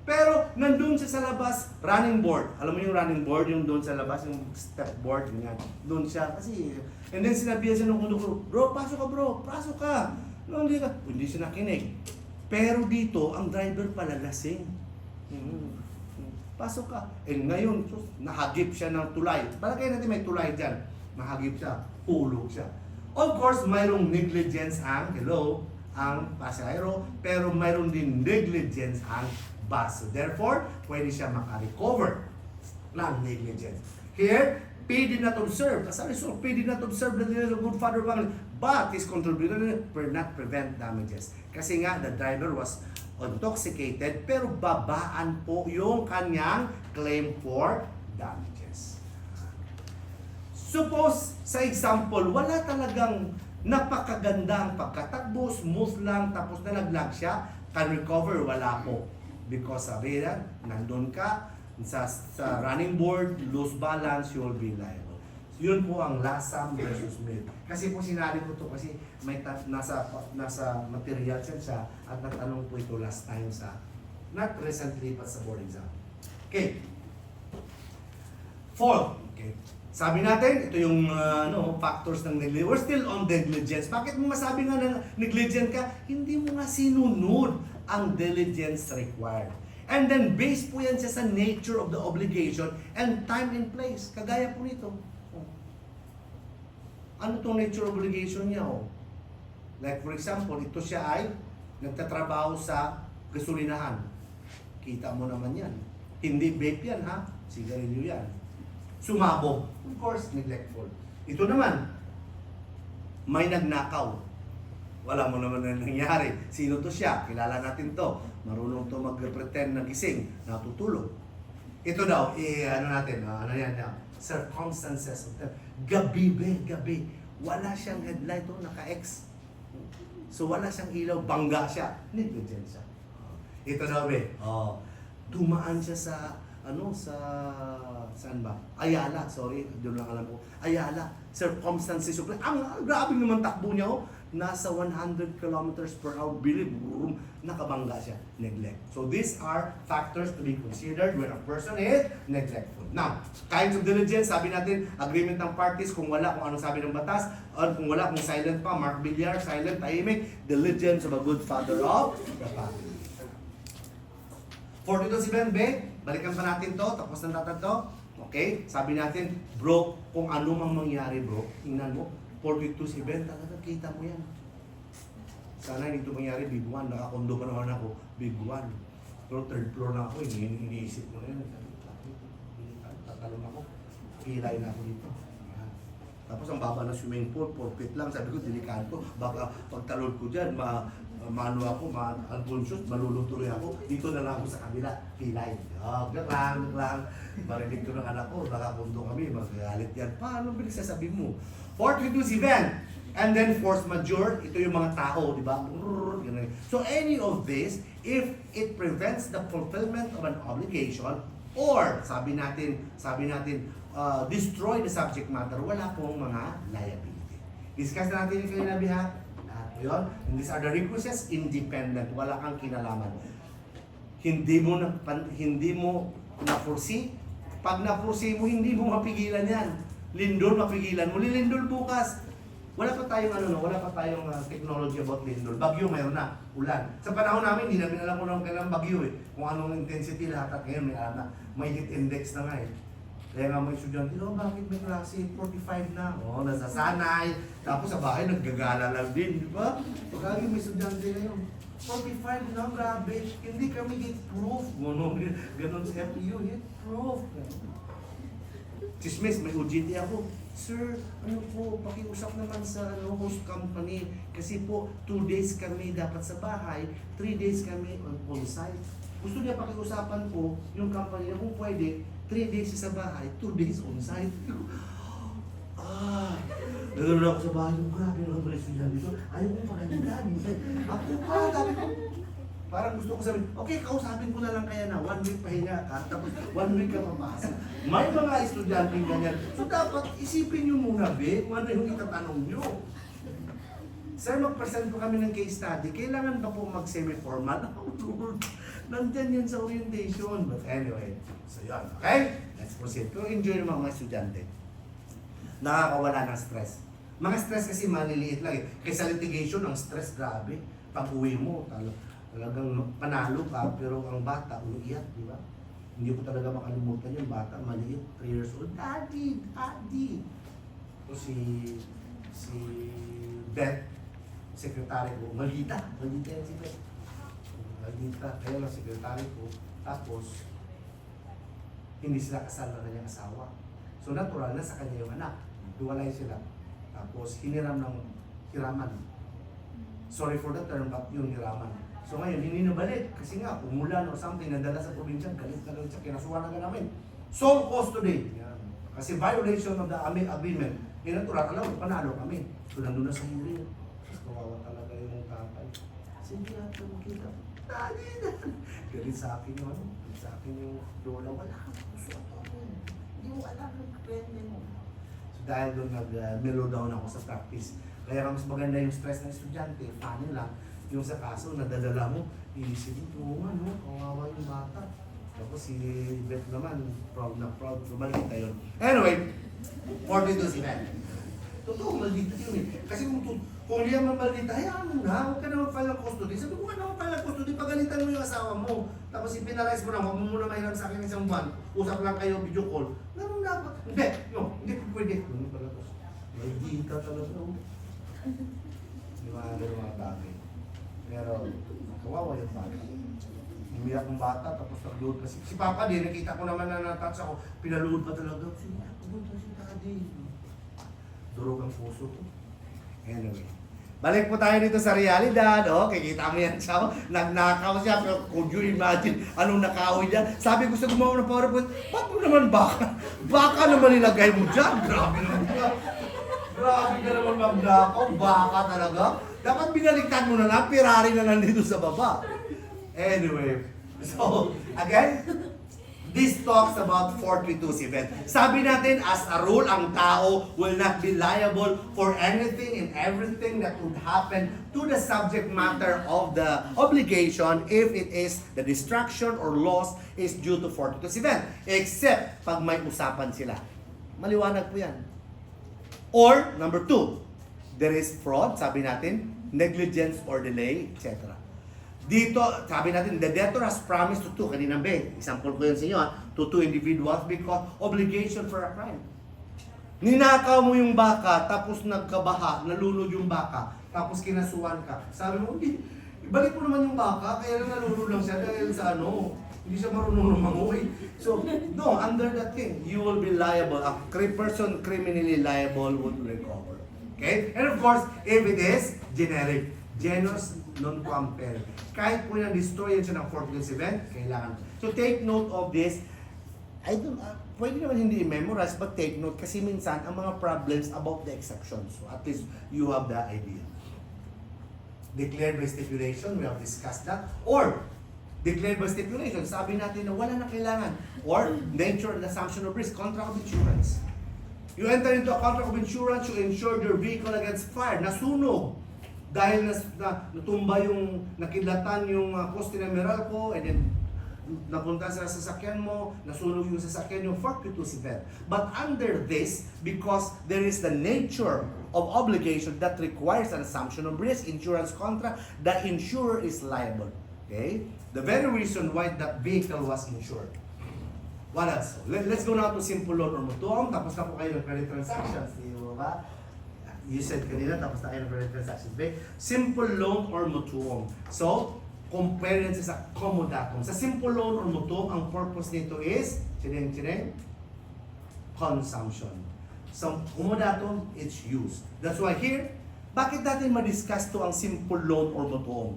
Pero nandun siya sa labas, running board. Alam mo yung running board, yung doon sa labas, yung step board, ganyan. Doon siya kasi, and then sinabihan siya ng konduktor, bro, pasok ka. No, hindi siya nakinig. Pero dito, ang driver pala lasing. Pasok ka. And ngayon, nahagip siya ng tulay. Palagay natin may tulay dyan. Nahagip siya, hulog siya. Of course, mayroong negligence ang pasahero, pero mayroong din negligence ang bus. So therefore, pwede siya makarecover ng negligence. Here, P did not observe. As a result, P did not observe that he is a good father of family, but his contribution will not prevent damages. Kasi nga, the driver was intoxicated, pero babaan po yung kanyang claim for damages. Suppose, sa example, wala talagang napakagandang pagkatakbo, smooth lang, tapos nalaglag siya, can recover, wala po. Because sabi yan, nandun ka sa running board, lose balance, you will be liable. Yun po ang Lasam versus Mill. Kasi po sinali ko to kasi may nasa material siya at natanong po ito last time not recently but sa board exam. Okay. Fourth. Okay. Sabi natin, ito yung factors ng negligence. We're still on negligence. Bakit mo masabi nga na negligent ka? Hindi mo nga sinunod. ang diligence required. And then, based po yan siya sa nature of the obligation and time and place. Kagaya po nito. Ano itong nature of obligation niya? Like for example, ito siya ay nagtatrabaho sa gasolinahan. Kita mo naman yan. Hindi vape yan ha, sigarilyo yan. Sumabog, of course, neglectful. Ito naman, may nagnakaw. Wala mo naman na nangyari. Sino to siya? Kilala natin to. Marunong to mag-pretend na gising, natutulog. Ito daw, ano natin, ano yan daw? Circumstances of death. Gabi, gabi. Wala siyang headlight, naka-X. So wala siyang ilaw, bangga siya. Negligent siya. Ito daw, dumaan siya sa, saan ba? Ayala, sorry, doon lang alam ko. Ayala, circumstances of death. Ang grabe naman takbo niya, nasa 100 kilometers per hour, nakabangga siya, neglect. So these are factors to be considered when a person is neglectful. Now, kinds of diligence, sabi natin, agreement ng parties, kung wala, kung anong sabi ng batas, or kung wala, kung silent pa, Mark Villar, silent, tahimik, diligence of a good father of the family. 42 B, balikan pa natin to, tapos ng tatag to. Okay, sabi natin, bro, kung ano mang mangyari bro, tingnan mo, 42 talaga kita mo yan. Sana hindi ito mangyari, big one. Nakakondo pa naman ako, big one. Pero third floor na ako, iniisip ko na yan. Tatalon ako, kilay na ako dito. Yan. Tapos ang baba ng swimming pool, 4 feet lang. Sabi ko, delikado. Baka pagtalon ko dyan, unconscious, malulutuloy ako. Dito na lang ako sa kabila, kilay. Gaglang. Marinig ko ng anak ko, nakakondo kami, magalit yan. Paano pinagsasabi mo? 42 event. And then force majeure, ito yung mga tao, di ba? So any of this, if it prevents the fulfillment of an obligation, or sabi natin, destroy the subject matter, wala pong mga liability. Discuss natin yung kanina, Biha. Yun. And these are the requisites, independent, wala kang kinalaman. Hindi mo na-foresee. Pag na-foresee mo, hindi mo mapigilan yan. Lindol, mapigilan mo. Lindol bukas. Wala pa tayong technology about lindol. Bagyo mayroon na, ulan. Sa panahon namin, hindi namin alam kung kailang bagyo kung anong intensity lahat at ngayon may alam na. May heat index na nga Kaya nga may estudyante, bakit may klase? 45 na. Nasasanay. Tapos sa bahay, naggagala lang din, di ba? Pagkagi may estudyante ngayon. 45 na, grabe. Hindi kami heat proof. Ganon sa FEU, heat proof. Chismis, may UGT ako. Sir, pakiusap naman sa host company. Kasi po, 2 days kami dapat sa bahay, 3 days kami on-site. Gusto niya pakiusapan po yung company na kung pwede, 3 days sa bahay, 2 days on-site. Naganoon ako sa bahay, grabe naman pala estudyante dito. Ayaw ko pakaligan. Ako sabi ko, parang gusto ko sabihin, okay, kausapin ko na lang kaya na 1 week pahinga ka, tapos 1 week ka papasa. May mga estudyante ganyan. So dapat isipin nyo muna, kung ano yung itatanong nyo. Sir, mag-present po kami ng case study. Kailangan ba po mag-semi-formal? Nandyan yun sa orientation. But anyway, so yun. Okay? Let's proceed. Pero enjoy ng mga estudyante. Nakakawala ng stress. Mga stress kasi maliliit lang Kaysa litigation, ang stress grabe. Pag uwi mo, talagang panalo ka, pero ang bata, umiiyak, di ba? Hindi ko talaga makalimutan yung bata, maliit, 3 years old, Daddy! So si Beth, sekretary ko, Malita yan si Beth. Malita, kaya lang sekretary ko. Tapos, hindi sila kasal na kanyang asawa. So natural na sa kanya yung anak. Duwalay sila. Tapos, hiniram ng hiraman. Sorry for the term, but yung hiraman. So ngayon, hindi na balik. Kasi nga, umulan or something, nadala sa probinsya, galit siya, kinasuhan na namin. So, cause today. Yan. Kasi violation of the agreement. Natural, alam mo, panalo kami. So, nandun na sa hearing. Kawawa talaga yung tatay. Sige natin, makita. Dali na. Galit sa akin yung galit sa akin yung lola. Wala kang puso at ako. Hindi mo alam yung krende mo. So, dahil doon nag-mellow down ako sa practice. Kaya mas maganda yung stress ng estudyante. Funny lang. Yung sa kaso, nadadala mo, iisip mo, kawawa yung bata. Tapos si Beth naman, proud na proud, lumalita yun. Anyway, 42 si Beth. Totoo, maldita yun eh. Kasi kung hindi naman maldita, hayaan mo na, huwag ka na mag-file ng custody. Sabi ko, ano mag-file ng custody, pagalitan mo yung asawa mo. Tapos ipinalize mo na, huwag mo muna mahiram sa akin isang buwan. Usap lang kayo, video call. Ganun dapat. Hindi, no, hindi po pwede. Ganun pala to. Maldita talaga. Di ba, ganun mga bagay. Pero, kawawa yung bata. Umiyak ng bata, tapos nag-load kasi. Si Papa din, nakita ko naman na natouch ako, pinaload pa talaga. Pumunta si Daddy. Durog ang puso ko. Anyway. Balik po tayo dito sa realidad. Oh, kikita mo yan siya. Nagnakaw siya. Pero could you imagine anong nakahoy niya? Sabi ko sa gumawa ng PowerPoint, ba't mo naman baka? Baka naman nilagay mo dyan. Grabe naman ka. Grabe ka naman magnakaw. Baka talaga. Dapat binaliktad mo na lang. Pirari na lang dito sa baba. Anyway. So, again, this talks about fortuitous event. Sabi natin, as a rule, ang tao will not be liable for anything and everything that would happen to the subject matter of the obligation if it is the destruction or loss is due to fortuitous event. Except pag may usapan sila. Maliwanag po yan. Or, number 2, there is fraud, sabi natin, negligence or delay, etc. Dito, sabi natin, the debtor has promised to two, kanina ba, example ko yun sa inyo, to two individuals because obligation for a crime. Ninakaw mo yung baka, tapos nagkabaha, nalunod yung baka, tapos kinasuhan ka. Sabi mo, hindi, ibalik mo naman yung baka, kaya lang nalunod lang siya dahil sa ano, hindi siya marunong lumangoy. So, no, under that thing, you will be liable. A person criminally liable would recover. Okay? And of course, if it is generic, genus non quamper. Kahit po na-destroy yan siya ng fortuitous event, kailangan. So take note of this. Pwede naman hindi i-memorize, but take note kasi minsan ang mga problems about the exceptions. So at least you have the idea. Declared by stipulation, we have discussed that. Or, declared by stipulation, sabi natin na wala na kailangan. Or, nature and assumption of risk, contract of insurance. You enter into a contract of insurance, you insure your vehicle against fire, nasunog. Dahil natumba yung, nakidlatan yung poste ng Meralco, and then napunta sa sasakyan mo, nasunog yung sasakyan, yung fortuitous event. But under this, because there is the nature of obligation that requires an assumption of risk, insurance contract, the insurer is liable. Okay? The very reason why that vehicle was insured. What else? Let's go now to simple loan or mutuong, tapos na po kayo ng credit transactions. Di ba? You said kanina, tapos na kayo ng credit transactions. Simple loan or mutuong. So, compare yan sa comodatum. Sa simple loan or mutuong, ang purpose nito is, chineng, consumption. Sa comodatum, it's used. That's why here, bakit natin ma-discuss to ang simple loan or mutuong?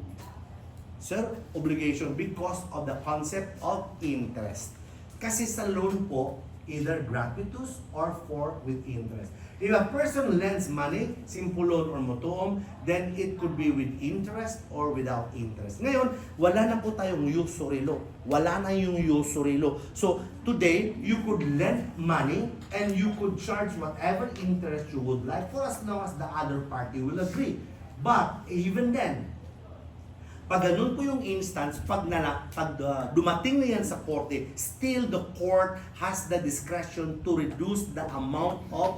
Sir, obligation because of the concept of interest. Kasi sa loan po, either gratuitous or for with interest. If a person lends money, simple loan or mutuong, then it could be with interest or without interest. Ngayon, wala na po tayong usury law. Wala na yung usury law. So, today, you could lend money and you could charge whatever interest you would like for as long as the other party will agree. But, even then, pag ganun po yung instance, pag dumating na yan sa korte, still the court has the discretion to reduce the amount of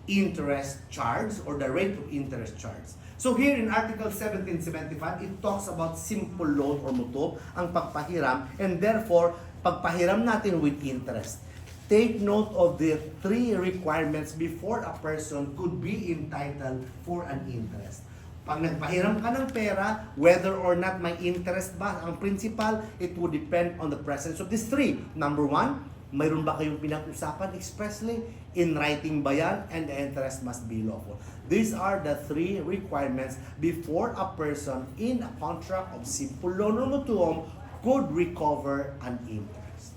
interest charge or the rate of interest charge. So here in Article 1775, it talks about simple loan or mutuo, ang pagpahiram, and therefore, pagpahiram natin with interest. Take note of the 3 requirements before a person could be entitled for an interest. Pag nagpahiram ka ng pera, whether or not may interest ba, ang principal, it would depend on the presence of these 3. Number 1, mayroon ba kayong pinag-usapan expressly? In writing ba yan? And the interest must be lawful. These are the 3 requirements before a person in a contract of simple loan or mutuum could recover an interest.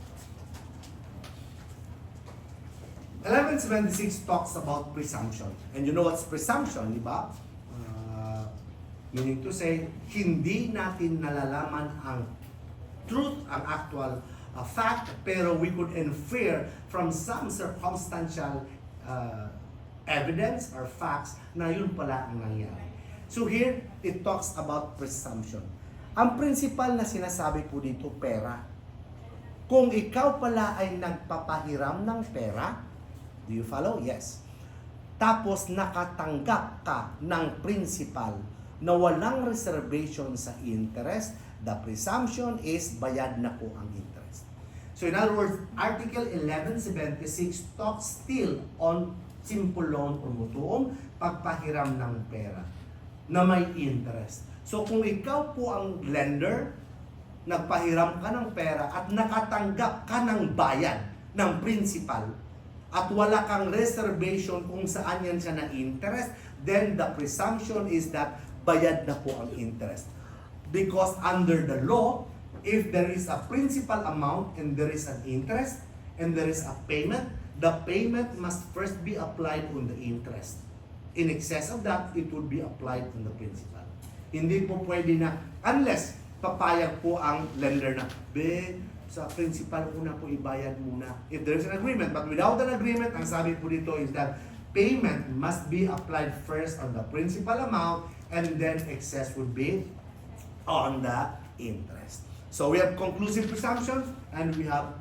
1176 talks about presumption. And you know what's presumption, di ba? Meaning to say, hindi natin nalalaman ang truth, ang actual fact, pero we could infer from some circumstantial evidence or facts na yun pala ang nangyari. So here, it talks about presumption. Ang principal na sinasabi po dito, pera. Kung ikaw pala ay nagpapahiram ng pera, do you follow? Yes. tapos nakatanggap ka ng principal na walang reservation sa interest, the presumption is bayad na po ang interest. So in other words, Article 1176 talks still on simple loan or mutuong pagpahiram ng pera na may interest. So kung ikaw po ang lender, nagpahiram ka ng pera at nakatanggap ka ng bayad ng principal at wala kang reservation kung saan yan siya na interest, then the presumption is that bayad na po ang interest. Because under the law, if there is a principal amount and there is an interest and there is a payment, the payment must first be applied on the interest. In excess of that, it would be applied on the principal. Hindi po pwede na, unless papayag po ang lender na, sa principal ko na po ibayad muna. If there is an agreement, but without an agreement, ang sabi po dito is that payment must be applied first on the principal amount and then excess would be on the interest. So we have conclusive presumptions and we have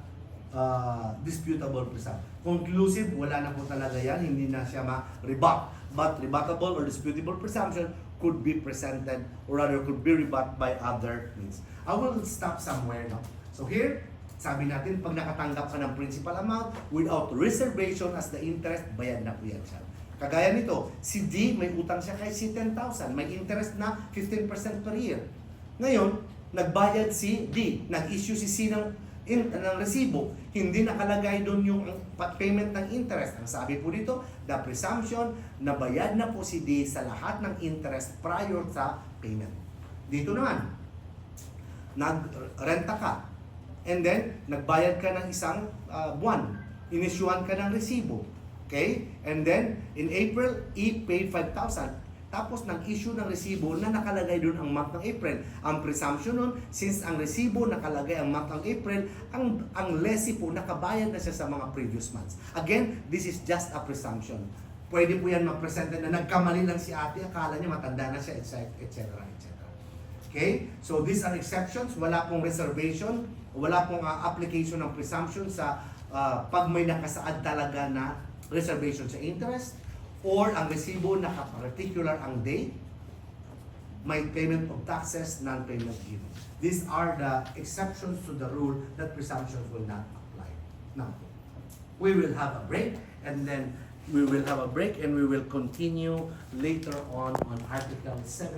disputable presumption. Conclusive, wala na po talaga yan, hindi na siya ma-rebut. But rebuttable or disputable presumption could be presented or rather could be rebut by other means. I will stop somewhere now. So here, sabi natin, pag nakatanggap ka ng principal amount without reservation as the interest, bayad na po yan siya. Kagaya nito, si D, may utang siya kay C 10,000, may interest na 15% per year. Ngayon, nagbayad si D, nag-issue si C ng resibo, hindi nakalagay doon yung payment ng interest. Ang sabi po dito, the presumption na bayad na po si D sa lahat ng interest prior sa payment. Dito naman, nagrenta ka, and then nagbayad ka ng isang buwan, inisyuhan ka ng resibo. Okay? And then, in April, E paid 5,000. Tapos, nag-issue ng resibo na nakalagay doon ang month ng April. Ang presumption nun, since ang resibo nakalagay ang month ng April, ang lessee po nakabayad na siya sa mga previous months. Again, this is just a presumption. Pwede po yan mag-present na nagkamali lang si ate, akala niya matanda na siya, etc. etc. Okay? So, these are exceptions. Wala pong reservation, wala pong application ng presumption sa pag may nakasaad talaga na reservation sa interest, or ang resibo naka-particular ang date, may payment of taxes, non-payment given. These are the exceptions to the rule that presumptions will not apply. Now, we will have a break and then we will continue later on Article 17.